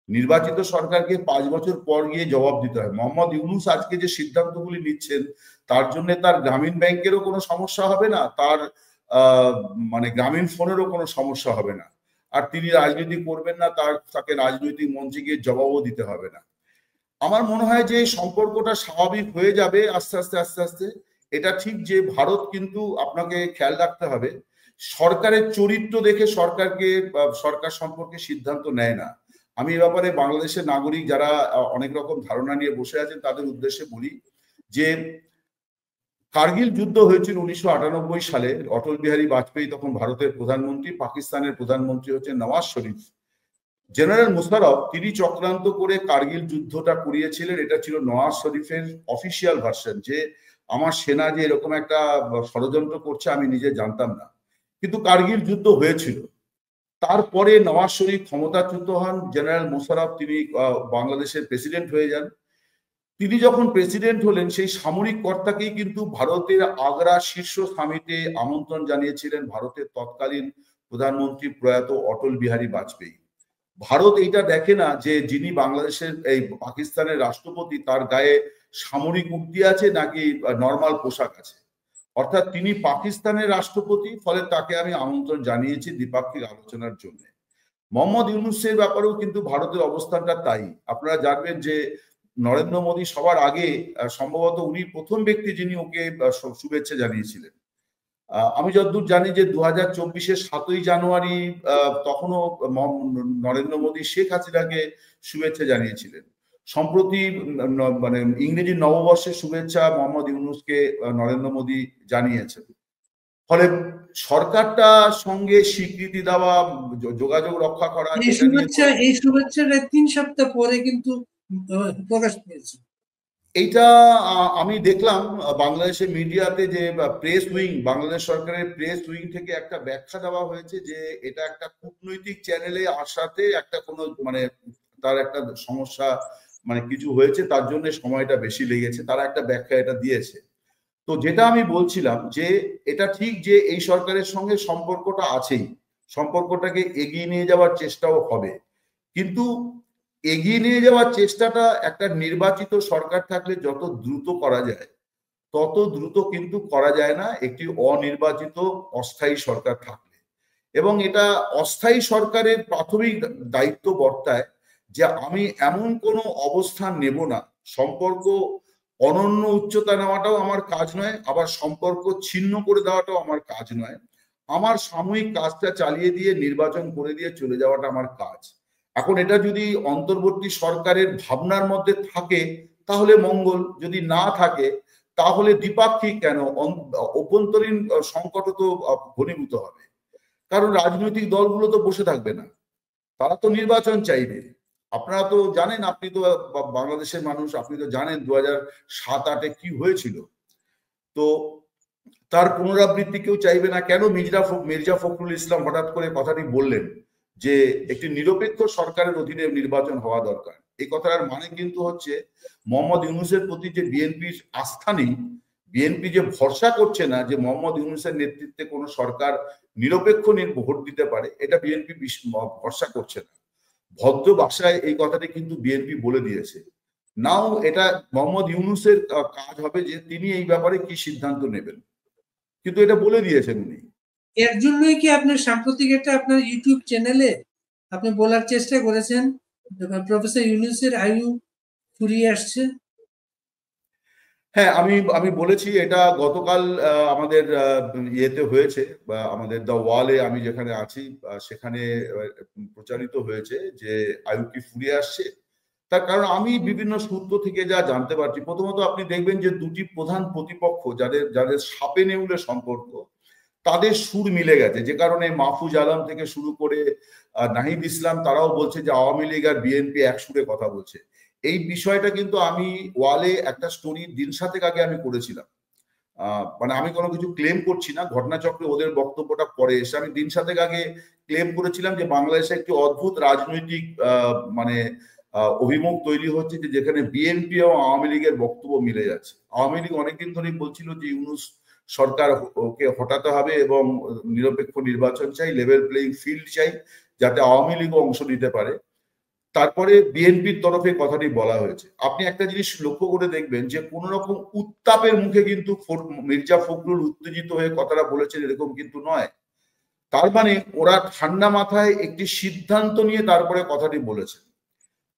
নির্বাচিত সরকারকে 5 বছর পর গিয়ে জবাব দিতে হয়। মোহাম্মদ ইউনূস আজকে যে সিদ্ধান্তগুলি নিচ্ছেন, তার জন্য তার গ্রামীণ ব্যাংকেরও কোনো সমস্যা হবে না, তার আহ মানে গ্রামীণ ফোনেরও কোনো সমস্যা হবে না, আর তিনি রাজনীতি করবেন না, তাকে রাজনৈতিক মঞ্চে গিয়ে জবাবও দিতে হবে না। আমার মনে হয় যে এই সম্পর্কটা স্বাভাবিক হয়ে যাবে আস্তে আস্তে আস্তে আস্তে। এটা ঠিক যে ভারত কিন্তু আপনাকে খেয়াল রাখতে হবে, সরকারের চরিত্র দেখে সরকার সম্পর্কে সিদ্ধান্ত নেয় না। আমি এ ব্যাপারে বাংলাদেশের নাগরিক যারা অনেক রকম ধারণা নিয়ে বসে আছেন তাদের উদ্দেশ্যে বলি যে কার্গিল যুদ্ধ হয়েছিল 1998 সালে। অটল বিহারী বাজপেয়ী তখন ভারতের প্রধানমন্ত্রী, পাকিস্তানের প্রধানমন্ত্রী হচ্ছেন নওয়াজ শরীফ। জেনারেল মুশারফ তিনি চক্রান্ত করে কার্গিল যুদ্ধটা করিয়েছিলেন, এটা ছিল নওয়াজ শরীফের অফিসিয়াল ভার্সন, যে আমার সেনা যে এরকম একটা ষড়যন্ত্র করছে আমি নিজে জানতাম না। কিন্তু কার্গিল যুদ্ধ হয়েছিল, তারপরে নওয়াজ শরীফ ক্ষমতাচ্যুত হন, জেনারেল মুশারফ তিনি বাংলাদেশের প্রেসিডেন্ট হয়ে যান। তিনি যখন প্রেসিডেন্ট হলেন, সেই সামরিক কর্তাকেই কিন্তু ভারতের আগ্রা শীর্ষ সামিটে আমন্ত্রণ জানিয়েছিলেন ভারতের তৎকালীন প্রধানমন্ত্রী প্রয়াত অটল বিহারী বাজপেয়ী। ভারত এইটা দেখে না যে যিনি বাংলাদেশের এই পাকিস্তানের রাষ্ট্রপতি তার গায়ে সামরিক উক্তি আছে নাকি নর্মাল পোশাক আছে, অর্থাৎ তিনি পাকিস্তানের রাষ্ট্রপতি, ফলে তাকে আমি আমন্ত্রণ জানিয়েছি দ্বিপাক্ষিক আলোচনার জন্য। মোহাম্মদ ইউনূসের ব্যাপারেও কিন্তু ভারতের অবস্থানটা তাই। আপনারা জানবেন যে নরেন্দ্র মোদী সবার আগে সম্ভবত উনি প্রথম ব্যক্তি যিনি ওকে শুভেচ্ছা জানিয়েছিলেন। আমি যতদূর জানি যে 2024-এর 7ই জানুয়ারি তখনও নরেন্দ্র মোদী শেখ হাসিনাকে শুভেচ্ছা জানিয়েছিলেন। সম্প্রতি মানে ইংরেজি নববর্ষের শুভেচ্ছা মোহাম্মদ ইউনূসকে নরেন্দ্র মোদী জানিয়েছেন। ফলে সরকারটা সঙ্গে স্বীকৃতি দেওয়া, যোগাযোগ রক্ষা করা, এটা নিয়ে এই শুভেচ্ছাটা 3 সপ্তাহ পরে কিন্তু প্রকাশ পেয়েছে। এইটা আমি দেখলাম বাংলাদেশের মিডিয়াতে যে প্রেস উইং, বাংলাদেশ সরকারের প্রেস উইং থেকে একটা ব্যাখ্যা দেওয়া হয়েছে যে এটা একটা কূটনৈতিক চ্যানেলে আসাতে একটা কোনো মানে তার একটা সমস্যা, মানে কিছু হয়েছে, তার জন্য সময়টা বেশি লেগেছে, তারা একটা ব্যাখ্যা এটা দিয়েছে। তো যেটা আমি বলছিলাম যে এটা ঠিক যে এই সরকারের সঙ্গে সম্পর্কটা আছেই, সম্পর্কটাকে এগিয়ে নিয়ে যাওয়ার চেষ্টাও হবে, কিন্তু এগিয়ে নিয়ে যাওয়ার চেষ্টাটা একটা নির্বাচিত সরকার থাকলে যত দ্রুত করা যায় তত দ্রুত কিন্তু করা যায় না একটি অনির্বাচিত অস্থায়ী সরকার থাকলে। এবং এটা অস্থায়ী সরকারের প্রাথমিক দায়িত্ব বর্তায় যে আমি এমন কোনো অবস্থান নেব না, সম্পর্ক অনন্য উচ্চতা নেওয়াটাও আমার কাজ নয়, আবার সম্পর্ক ছিন্ন করে দেওয়াটাও আমার কাজ নয়। আমার সাময়িক কাজটা চালিয়ে দিয়ে নির্বাচন করে দিয়ে চলে যাওয়াটা আমার কাজ। এখন এটা যদি অন্তর্বর্তী সরকারের ভাবনার মধ্যে থাকে তাহলে মঙ্গল, যদি না থাকে তাহলে দ্বিপাক্ষিক কেন অভ্যন্তরীণ সংকট তো ঘনীভূত হবে। কারণ রাজনৈতিক দলগুলো তো বসে থাকবে না, তারা তো নির্বাচন চাইবে। আপনারা তো জানেন, আপনি তো বাংলাদেশের মানুষ, আপনি তো জানেন 2007-08-এ কি হয়েছিল। তো তার পুনরাবৃত্তি কেউ চাইবে না। কেন মির্জা ফখরুল ইসলাম হঠাৎ করে কথাটি বললেন যে একটি নিরপেক্ষ সরকারের অধীনে নির্বাচন হওয়া দরকার? এই কথার মানে কিন্তু হচ্ছে মোহাম্মদ ইউনূসের প্রতি যে বিএনপির আস্থা নেই, বিএনপি যে ভরসা করছে না যে মোহাম্মদ ইউনূসের নেতৃত্বে কোনো সরকার নিরপেক্ষ ভোট দিতে পারে, এটা বিএনপি ভরসা করছে না। ভদ্র ভাষায় এই কথাটি কিন্তু বিএনপি বলে দিয়েছে। নাও এটা মোহাম্মদ ইউনূসের কাজ হবে যে তিনি এই ব্যাপারে কি সিদ্ধান্ত নেবেন, কিন্তু এটা বলে দিয়েছেন উনি। এর জন্যই কি আপনার সাম্প্রতিক একটা আপনার ইউটিউব চ্যানেলে আপনি বলার চেষ্টা করেছেন প্রফেসর ইউনূসের আয়ু ফুরিয়ে আসছে? হ্যাঁ, আমি বলেছি এটা গতকাল আমাদের ইয়েতে হয়েছে, বা আমাদের দ্য ওয়ালে আমি যেখানে আছি সেখানে প্রচারিত হয়েছে যে আয়ু কি ফুরিয়ে আসছে। তার কারণ আমি বিভিন্ন সূত্র থেকে যা জানতে পারছি, প্রথমত আপনি দেখবেন যে দুটি প্রধান প্রতিপক্ষ যাদের যাদের সাপে নেউলে সম্পর্ক, তাদের সুর মিলে গেছে, যে কারণে মাহফুজ আলম থেকে শুরু করে নাহিদ ইসলাম তারাও বলছে যে আওয়ামী লীগ আর বিএনপি এক সুরে কথা বলছে। এই বিষয়টা কিন্তু আমি ওয়ালে একটা স্টোরি দিন সাতেক আগে আমি করেছিলাম। মানে আমি কোনো কিছু ক্লেম করছি না, ঘটনাচক্রে ওদের বক্তব্যটা পরে এসে আমি দিন সাতেক আগে ক্লেম করেছিলাম যে বাংলাদেশে একটি অদ্ভুত রাজনৈতিক মানে অভিমুখ তৈরি হচ্ছে, যে যেখানে বিএনপি এবং আওয়ামী লীগের বক্তব্য মিলে যাচ্ছে। আওয়ামী লীগ অনেকদিন ধরেই বলছিল যে ইউনূস সরকার ওকে হটাতে হবে এবং নিরপেক্ষ নির্বাচন চাই, লেভেল প্লেইং ফিল্ড চাই, যাতে আওয়ামী লীগও অংশ নিতে পারে। তারপরে বিএনপির তরফে কথাটি বলা হয়েছে। আপনি একটা জিনিস লক্ষ্য করে দেখবেন যে কোন রকম উত্তাপের মুখে কিন্তু মির্জা ফখরুল উত্তেজিত হয়ে কথাটা বলেছেন এরকম কিন্তু নয়। তার মানে ওরা ঠান্ডা মাথায় একটি সিদ্ধান্ত নিয়ে তারপরে কথাটি বলেছে।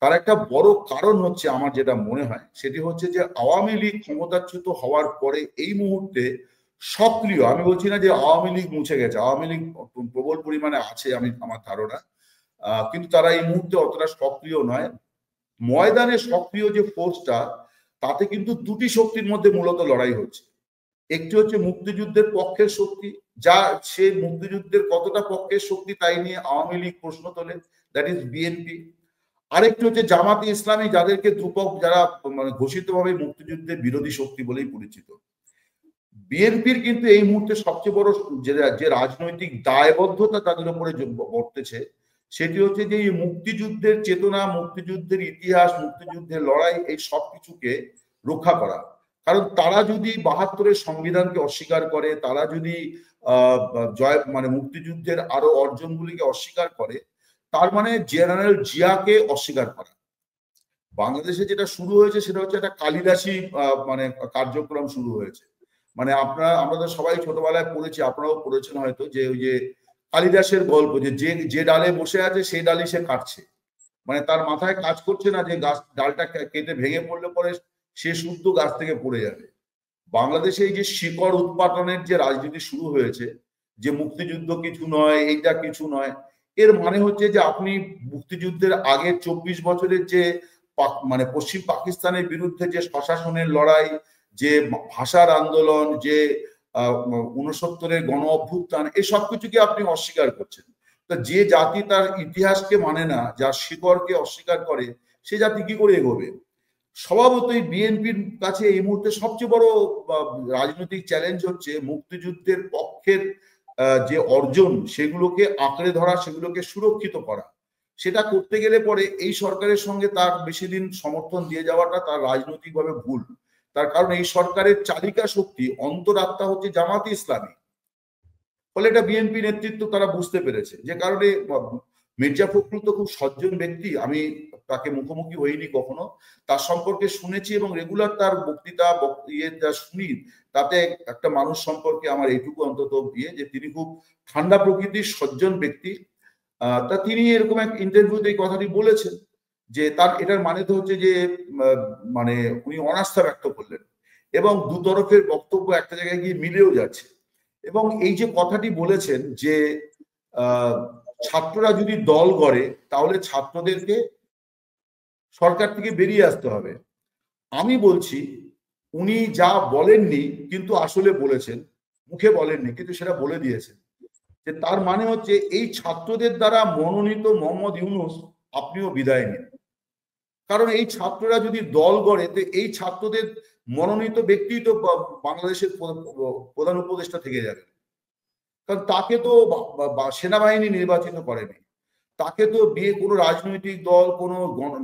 তার একটা বড় কারণ হচ্ছে, আমার যেটা মনে হয় সেটি হচ্ছে যে আওয়ামী লীগ ক্ষমতাচ্যুত হওয়ার পরে এই মুহূর্তে সক্রিয়, আমি বলছি না যে আওয়ামী লীগ মুছে গেছে, আওয়ামী লীগ প্রবল পরিমাণে আছে আমার ধারণা, কিন্তু তারা এই মুহূর্তে অতটা সক্রিয় নয়। ময়দানে সক্রিয় যে ফোর্সটা, তাতে কিন্তু দুটি শক্তির মধ্যে মূলত লড়াই হচ্ছে। একটি হচ্ছে মুক্তিযুদ্ধের পক্ষের শক্তি, যা সে মুক্তিযুদ্ধের কতটা পক্ষের শক্তি তাই নিয়ে আওয়ামী লীগ প্রশ্ন তোলে, দ্যাট ইজ বিএনপি। আরেকটি হচ্ছে জামাতে ইসলামী, যাদেরকে ধ্রুপক, যারা মানে ঘোষিতভাবে মুক্তিযুদ্ধের বিরোধী শক্তি বলেই পরিচিত। বিএনপির কিন্তু এই মুহূর্তে সবচেয়ে বড় যে রাজনৈতিক দায়বদ্ধতা তাদের উপরে বর্তেছে, সেটি হচ্ছে যে এই মুক্তিযুদ্ধের চেতনা, মুক্তিযুদ্ধের ইতিহাস, মুক্তিযুদ্ধের লড়াই, এই সবকিছুকে রক্ষা করা। কারণ তারা যদি 72-এর সংবিধানকে অস্বীকার করে, তারা যদি মানে মুক্তিযুদ্ধের আরো অর্জনগুলিকে অস্বীকার করে, তার মানে জেনারেল জিয়াকে অস্বীকার করা। বাংলাদেশে যেটা শুরু হয়েছে সেটা হচ্ছে একটা কালিদাসী মানে কার্যক্রম শুরু হয়েছে। মানে আমরা তো সবাই ছোটবেলায় পড়েছি, আপনারাও পড়েছেন হয়তো, যে ওই যে কালিদাসের গল্প, যে যে ডালে বসে আছে সেই ডালই সে কাটছে। মানে তার মাথায় কাজ করছে না যে ডালটা কেটে ভেঙে পড়লে পরে সে শুদ্ধ গাছ থেকে পড়ে যাবে। বাংলাদেশে এই যে শিকড় উৎপাদনের যে রাজনীতি শুরু হয়েছে, যে মুক্তিযুদ্ধ কিছু নয়, এইটা কিছু নয়, এর মানে হচ্ছে যে আপনি মুক্তিযুদ্ধের আগের 24 বছরের যে মানে পশ্চিম পাকিস্তানের বিরুদ্ধে যে প্রশাসনের লড়াই, যে ভাষার আন্দোলন, যে 69-এর গণ অভ্যুত্থান, এই সবকিছুকে আপনি অস্বীকার করছেন। তা যে জাতি তার ইতিহাসকে মানে না, যার শিকড়কে অস্বীকার করে, সে জাতি কি করে এগোবে? স্বভাবতই বিএনপির কাছে এই মুহূর্তে সবচেয়ে বড় রাজনৈতিক চ্যালেঞ্জ হচ্ছে মুক্তিযুদ্ধের পক্ষের যে অর্জন, সেগুলোকে আঁকড়ে ধরা, সেগুলোকে সুরক্ষিত করা। সেটা করতে গেলে পরে এই সরকারের সঙ্গে তার বেশি দিন সমর্থন দিয়ে যাওয়াটা তার রাজনৈতিকভাবে ভুল। তার কারণ এই সরকারের চালিকা শক্তি, অন্তরাত্মা হচ্ছে জামাতে ইসলামী। ফলে এটা বিএনপি নেতৃত্ব তারা বুঝতে পেরেছে, যে কারণে মির্জা ফখরুল তো খুব সজ্জন ব্যক্তি, আমি তাকে মুখোমুখি হইনি কখনো, তার সম্পর্কে শুনেছি এবং রেগুলার তার বক্তৃতা যা শুনি, তাতে একটা মানুষ সম্পর্কে আমার এইটুকু অন্তত যে তিনি খুব ঠান্ডা প্রকৃতির সজ্জন ব্যক্তি। তা তিনি এরকম এক ইন্টারভিউতে এই কথাটি বলেছেন, যে তার এটার মানে তো হচ্ছে যে মানে উনি অনাস্থা ব্যক্ত করলেন, এবং দুতরফের বক্তব্য একটা জায়গায় গিয়ে মিলেও যাচ্ছে। এবং এই যে কথাটি বলেছেন যে ছাত্ররা যদি দল গড়ে তাহলে ছাত্রদেরকে সরকার থেকে বেরিয়ে আসতে হবে। আমি বলছি উনি যা বলেননি কিন্তু আসলে বলেছেন, মুখে বলেননি কিন্তু সেটা বলে দিয়েছেন, যে তার মানে হচ্ছে এই ছাত্রদের দ্বারা মনোনীত মোহাম্মদ ইউনূস আপনিও বিদায় নিন। কারণ এই ছাত্ররা যদি দল গড়ে তো এই ছাত্রদের মনোনীত ব্যক্তি তো বাংলাদেশের প্রধান উপদেষ্টা থেকে যাবে। কারণ তাকে তো সেনাবাহিনী নির্বাচিত করেনি, তাকে তো কোনো রাজনৈতিক দল, কোনো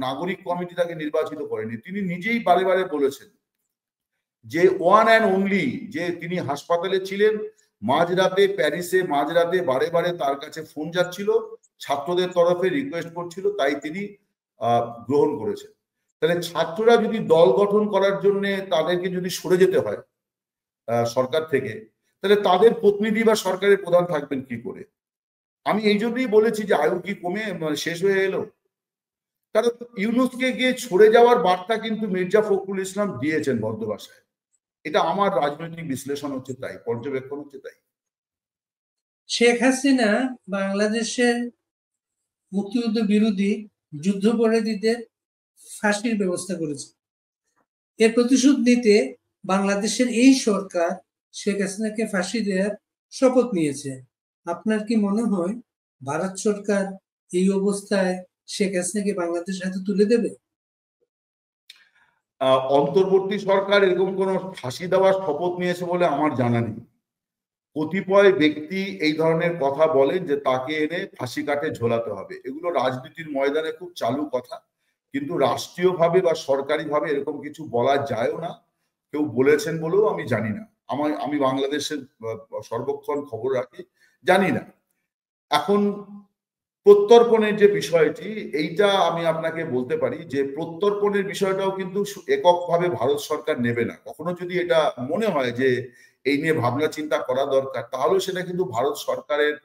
নাগরিক কমিটি তাকে নির্বাচিত করেনি। তিনি নিজেই বারে বারে বলেছেন যে ওয়ান অ্যান্ড অনলি, যে তিনি হাসপাতালে ছিলেন, মাঝরাতে প্যারিসে মাঝরাতে বারে বারে তার কাছে ফোন যাচ্ছিল, ছাত্রদের তরফে রিকোয়েস্ট করছিল, তাই তিনি গ্রহণ করেছেন। তাহলে ছাত্ররা যদি দল গঠন করার জন্য তাদেরকে যদি সরে যেতে হয় সরকার থেকে, তাহলে তাদের প্রতিনিধি বা সরকারের প্রধান থাকবেন কি করে? আমি এই জন্যই বলেছি যে আয়ু কি কমে শেষ হয়ে এলো? কারণ ইউনূসকে গিয়ে ছড়ে যাওয়ার বার্তা কিন্তু মির্জা ফখরুল ইসলাম দিয়েছেন বদ্ধ ভাষায়। এটা আমার রাজনৈতিক বিশ্লেষণ হচ্ছে তাই, পর্যবেক্ষণ হচ্ছে তাই। শেখ হাসিনা বাংলাদেশের মুক্তিযুদ্ধ বিরোধী যুদ্ধাপরাধীদের ফাঁসির ব্যবস্থা করেছে। এর প্রতিশোধ নিতে বাংলাদেশের এই সরকার শেখ হাসিনাকে ফাঁসি দেওয়ার শপথ নিয়েছে। আপনার কি মনে হয় ভারত সরকার এই অবস্থায় শেখ হাসিনাকে বাংলাদেশের হাতে তুলে দেবে? অন্তর্বর্তী সরকার এরকম কোন ফাঁসি দেওয়ার শপথ নিয়েছে বলে আমার জানা নেই। কতিপয় ব্যক্তি এই ধরনের কথা বলেন যে তাকে এনে ফাঁসি কাঠে ঝোলাতে হবে, এগুলো রাজনীতির ময়দানে খুব চালু কথা, কিন্তু রাষ্ট্রীয়ভাবে বা সরকারিভাবে এরকম কিছু বলা যায়ও না। কেউ বলেছেন বলেও আমি জানি না। আমি বাংলাদেশের সর্বক্ষণ খবর রাখি, জানি না। এখন প্রত্যর্পণের যে বিষয়টি, এইটা আমি আপনাকে বলতে পারি যে প্রত্যর্পণের বিষয়টাও কিন্তু এককভাবে ভারত সরকার নেবে না। কখনো যদি এটা মনে হয় যে এই নিয়ে ভাবনা চিন্তা করা দরকার, তাহলে সেটা কিন্তু ভারত সরকারের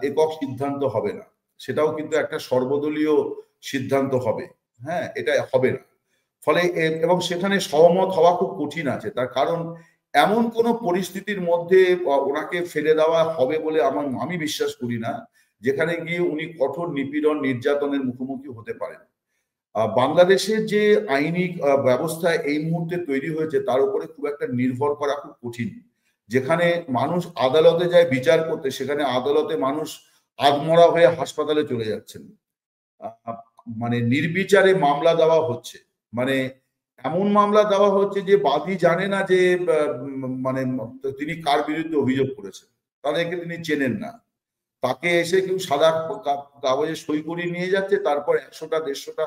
একক সিদ্ধান্ত হবে না, সেটাও কিন্তু একটা সর্বদলীয় সিদ্ধান্ত হবে। হ্যাঁ, এটা হবে না। ফলে এবং সেখানে সহমত হওয়া খুব কঠিন আছে। তার কারণ এমন কোন পরিস্থিতির মধ্যে ওনাকে ফেলে দেওয়া হবে বলে আমি বিশ্বাস করি না, যেখানে গিয়ে উনি কঠোর নিপীড়ন নির্যাতনের মুখোমুখি হতে পারেন। বাংলাদেশের যে আইনি ব্যবস্থা এই মুহূর্তে তৈরি হয়েছে তার উপরে খুব একটা নির্ভর করা খুব কঠিন। যেখানে মানুষ আদালতে যায় বিচার করতে, সেখানে আদালতে মানুষ আধমরা হয়ে হাসপাতালে চলে যাচ্ছেন। মানে নির্বিচারে মামলা দেওয়া হচ্ছে, মানে এমন মামলা দেওয়া হচ্ছে যে বাদী জানে না যে মানে তিনি কার বিরুদ্ধে অভিযোগ করেছেন, তাদেরকে তিনি চেনেন না। তাকে এসে কেউ সাদা কাগজে সই করিয়ে নিয়ে যাচ্ছে, তারপর 100টা 150টা।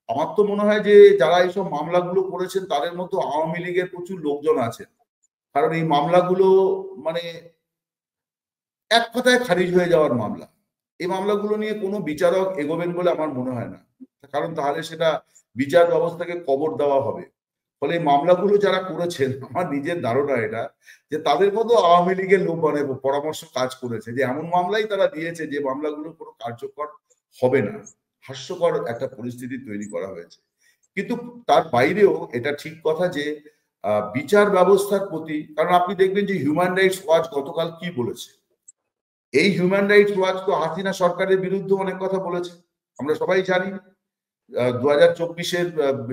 আমার তো মনে হয় যে যারা এইসব মামলাগুলো করেছেন তাদের মতো আওয়ামী লীগের প্রচুর লোকজন আছেন। কারণ এই মামলাগুলো মানে এক কথায় খারিজ হয়ে যাওয়ার মামলা। এই মামলাগুলো নিয়ে কোনো বিচারক এগোবেন বলে আমার মনে হয় না, কারণ তাহলে সেটা বিচার ব্যবস্থাকে কবর দেওয়া হবে। ফলে এই মামলাগুলো যারা করেছেন, আমার নিজের ধারণা এটা যে তাদের মতো আওয়ামী লীগের লোক মানে পরামর্শ কাজ করেছে, যে এমন মামলাই তারা দিয়েছে যে মামলাগুলো কোনো কার্যকর হবে না। হাস্যকর একটা পরিস্থিতি তৈরি করা হয়েছে। কিন্তু তার বাইরেও এটা ঠিক কথা যে বিচার ব্যবস্থার প্রতি, কারণ আপনি দেখবেন যে হিউম্যান রাইটস ওয়াচ গতকাল কি বলেছে। এই হিউম্যান রাইটস ওয়াচ তো হাসিনা সরকারের বিরুদ্ধে অনেক কথা বলেছে, আমরা সবাই জানি। 2024-এর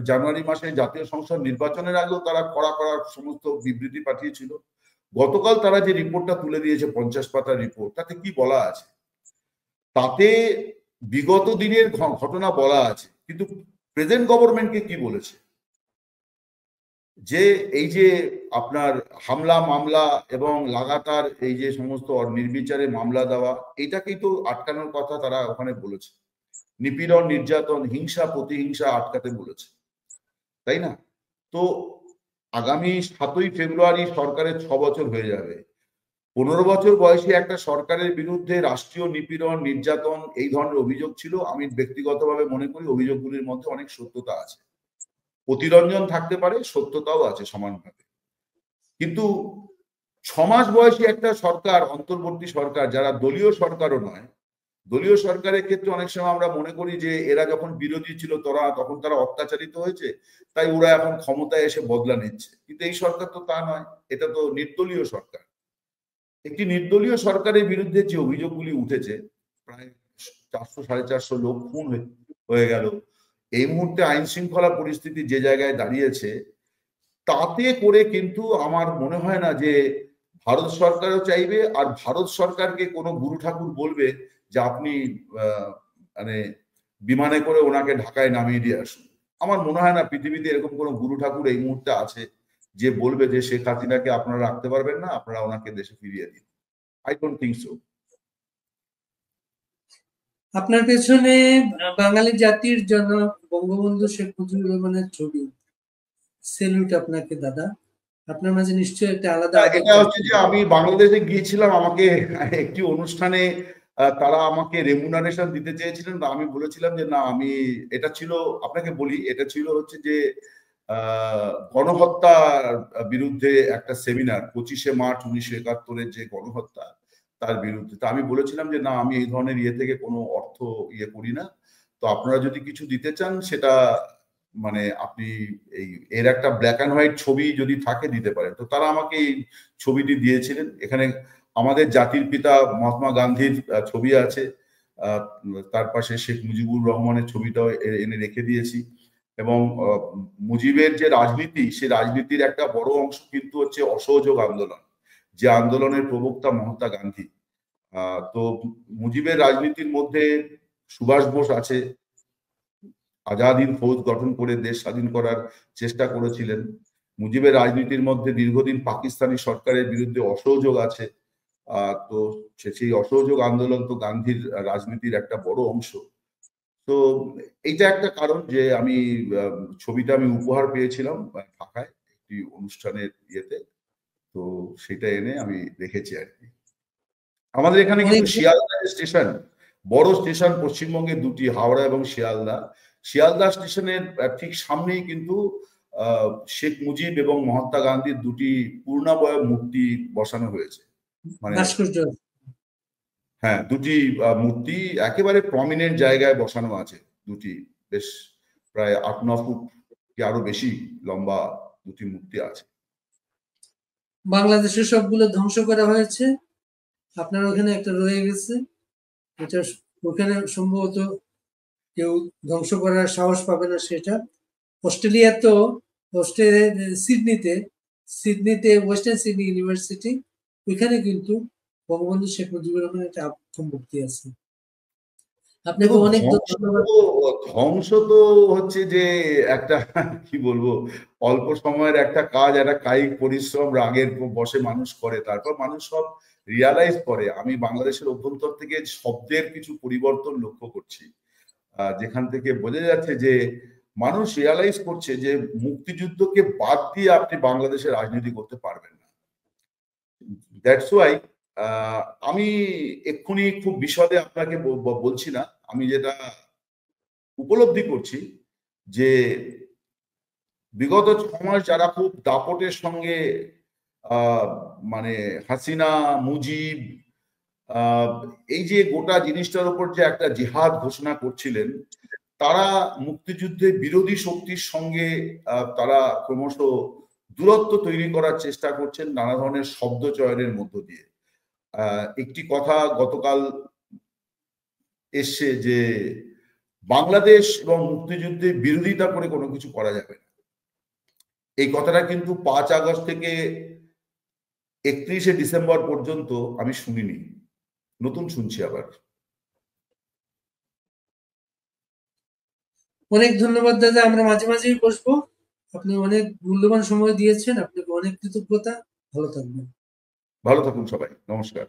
জানুয়ারি মাসে জাতীয় সংসদ নির্বাচনের আগেও তারা কড়া সমস্ত বিবৃতি পাঠিয়েছিল। গতকাল তারা যে রিপোর্টটা তুলে দিয়েছে, 50 পাতার রিপোর্ট, তাতে কি বলা আছে? তাতে বিগত দিনের ঘটনা বলা আছে, কিন্তু প্রেজেন্ট গভর্নমেন্টকে কি বলেছে? যে এই যে আপনার হামলা মামলা এবং লাগাতার এই যে সমস্ত নির্বিচারে মামলা দেওয়া, এটাকেই তো আটকানোর কথা তারা ওখানে বলেছে। নিপীড়ন নির্যাতন হিংসা প্রতিহিংসা আটকাতে বলেছে, তাই না? তো আগামী 7ই ফেব্রুয়ারি সরকারের 6 বছর হয়ে যাবে। 15 বছর বয়সী একটা সরকারের বিরুদ্ধে রাষ্ট্রীয় নিপীড়ন নির্যাতন এই ধরনের অভিযোগ ছিল। আমি ব্যক্তিগতভাবে মনে করি অভিযোগগুলির মধ্যে অনেক সত্যতা আছে, অতিরঞ্জন থাকতে পারে, সত্যতাও আছে সমানভাবে। কিন্তু 6 মাস বয়সী একটা সরকার, অন্তর্বর্তী সরকার, যারা দলীয় সরকারও নয়, দলীয় সরকারের ক্ষেত্রে অনেক সময় আমরা মনে করি যে এরা যখন বিরোধী ছিল তখন তারা অত্যাচারিত হয়েছে, তাই ওরা এখন ক্ষমতায় এসে বদলা নিচ্ছে। কিন্তু এই সরকার তো তা নয়, এটা তো নির্দলীয় সরকার। একটি নির্দলীয় সরকারের বিরুদ্ধে যে অভিযোগগুলি উঠেছে, প্রায় 400-450 লোক খুন হয়ে গেল, এই মুহূর্তে আইন শৃঙ্খলা পরিস্থিতি যে জায়গায় দাঁড়িয়েছে, তাতে করে কিন্তু আমার মনে হয় না যে ভারত সরকারও চাইবে, আর ভারত সরকারকে কোনো গুরু ঠাকুর বলবে যে আপনি মানে বিমানে করে ওনাকে ঢাকায় নামিয়ে দিয়ে আসুন। আমার মনে হয় না পৃথিবীতে এরকম কোনো গুরু ঠাকুর এই মুহূর্তে আছে যে বলবে যে শেখ হাসিনাকে আপনারা রাখতে পারবেন না, আপনারা ওনাকে দেশে ফিরিয়ে দিন। I don't think so. আপনার পেছনে বাঙালি জাতির জনক বঙ্গবন্ধু শেখ মুজিবুর রহমানের ছবি। সেলুট আপনাকে দাদা, আপনার মাঝে নিশ্চয়ই একটা আলাদা এটা হচ্ছে যে আমি বাংলাদেশে গিয়েছিলাম, আমাকে একটি অনুষ্ঠানে তারা আমাকে রেমুনারেশন দিতে চেয়েছিলেন, আমি বলেছিলাম যে না, আমি এটা ছিল, আপনাকে বলি, এটা ছিল হচ্ছে যে গণহত্যার বিরুদ্ধে একটা সেমিনার, 25শে মার্চ 1971-এর যে গণহত্যা তার বিরুদ্ধে। তো আমি বলেছিলাম যে না, আমি এই ধরনের থেকে কোনো অর্থ করি না, তো আপনারা যদি কিছু দিতে চান সেটা মানে আপনি এর একটা ব্ল্যাক অ্যান্ড হোয়াইট ছবি যদি থাকে দিতে পারেন। তো তারা আমাকে এই ছবিটি দিয়েছিলেন, এখানে আমাদের জাতির পিতা মহাত্মা গান্ধীর ছবি আছে, তার পাশে শেখ মুজিবুর রহমানের ছবিটাও এনে রেখে দিয়েছি, এবং মুজিবের যে রাজনীতি, সে রাজনীতির একটা বড় অংশ কিন্তু হচ্ছে অসহযোগ আন্দোলন, যে আন্দোলনের প্রবক্তা মহাত্মা গান্ধী। তো মুজিবের রাজনীতির মধ্যে সুভাষ বোস আছে, আজাদ হিন্দ ফৌজ গঠন করে দেশ স্বাধীন করার চেষ্টা করেছিলেন। মুজিবের রাজনীতির মধ্যে দীর্ঘদিন পাকিস্তানি সরকারের বিরুদ্ধে অসহযোগ আছে। তো সেই অসহযোগ আন্দোলন তো গান্ধীর রাজনীতির একটা বড় অংশ। তো এইটা একটা কারণ যে আমি ছবিটা আমি উপহার পেয়েছিলাম ঢাকায় একটি অনুষ্ঠানের তো সেটা এনে আমি রেখেছি আর কি। আমাদের এখানে কিন্তু শিয়ালদা স্টেশন, বড় স্টেশন পশ্চিমবঙ্গে দুটি, হাওড়া এবং শিয়ালদা। শিয়ালদা স্টেশনের ঠিক সামনেই কিন্তু শেখ মুজিব এবং মহাত্মা গান্ধীর দুটি পূর্ণাবয়ব মূর্তি বসানো হয়েছে। মানে হ্যাঁ, দুটি মূর্তি একেবারে প্রমিনেন্ট জায়গায় বসানো আছে, দুটি বেশ প্রায় 8-9 ফুট কি আরো বেশি লম্বা দুটি মূর্তি আছে। বাংলাদেশের সবগুলো ধ্বংস করা হয়েছে, আপনার ওখানে একটা রয়ে গেছে, এটা ওখানে সম্ভবত কেউ ধ্বংস করার সাহস পাবে না। সেটা অস্ট্রেলিয়া তো সিডনিতে ওয়েস্টার্ন সিডনি ইউনিভার্সিটি, ওইখানে কিন্তু বঙ্গবন্ধু শেখ মুজিবুর রহমানের একটা মূর্তি আছে। আপনাকে অনেক ধন্যবাদ। ধ্বংস তো হচ্ছে যে একটা কি বলবো, অল্প সময়ের একটা কাজ, একটা কায়িক পরিশ্রম, রাগের বসে মানুষ করে, তারপর মানুষ সব রিয়ালাইজ করে। আমি বাংলাদেশের অভ্যন্তর থেকে শব্দের কিছু পরিবর্তন লক্ষ্য করছি, যেখান থেকে বোঝা যাচ্ছে যে মানুষ রিয়ালাইজ করছে যে মুক্তিযুদ্ধকে বাদ দিয়ে আপনি বাংলাদেশে রাজনীতি করতে পারবেন না। দ্যাটস ওয়াই আমি এক্ষুনি খুব বিশদে আপনাকে বলছি না, আমি যেটা উপলব্ধি করছি যে বিগত 6 মাস যারা খুব দাপটের সঙ্গে মানে হাসিনা, মুজিব, এই যে গোটা জিনিসটার উপর যে একটা জিহাদ ঘোষণা করছিলেন, তারা মুক্তিযুদ্ধের বিরোধী শক্তির সঙ্গে তারা ক্রমশ দূরত্ব তৈরি করার চেষ্টা করছেন নানা ধরনের শব্দ চয়নের মধ্য দিয়ে। একটি কথা গতকাল এসছে যে বাংলাদেশ এবং মুক্তিযুদ্ধের বিরোধিতা করে কোনো কিছু করা যাবে না। এই কথাটা কিন্তু 5 আগস্ট থেকে 31শে ডিসেম্বর পর্যন্ত আমি শুনিনি, নতুন শুনছি আবার। অনেক ধন্যবাদ দাদা, আমরা মাঝে মাঝেই বসবো। আপনি অনেক মূল্যবান সময় দিয়েছেন, আপনাকে অনেক কৃতজ্ঞতা। ভালো থাকবেন। ভালো থাকুন সবাই, নমস্কার।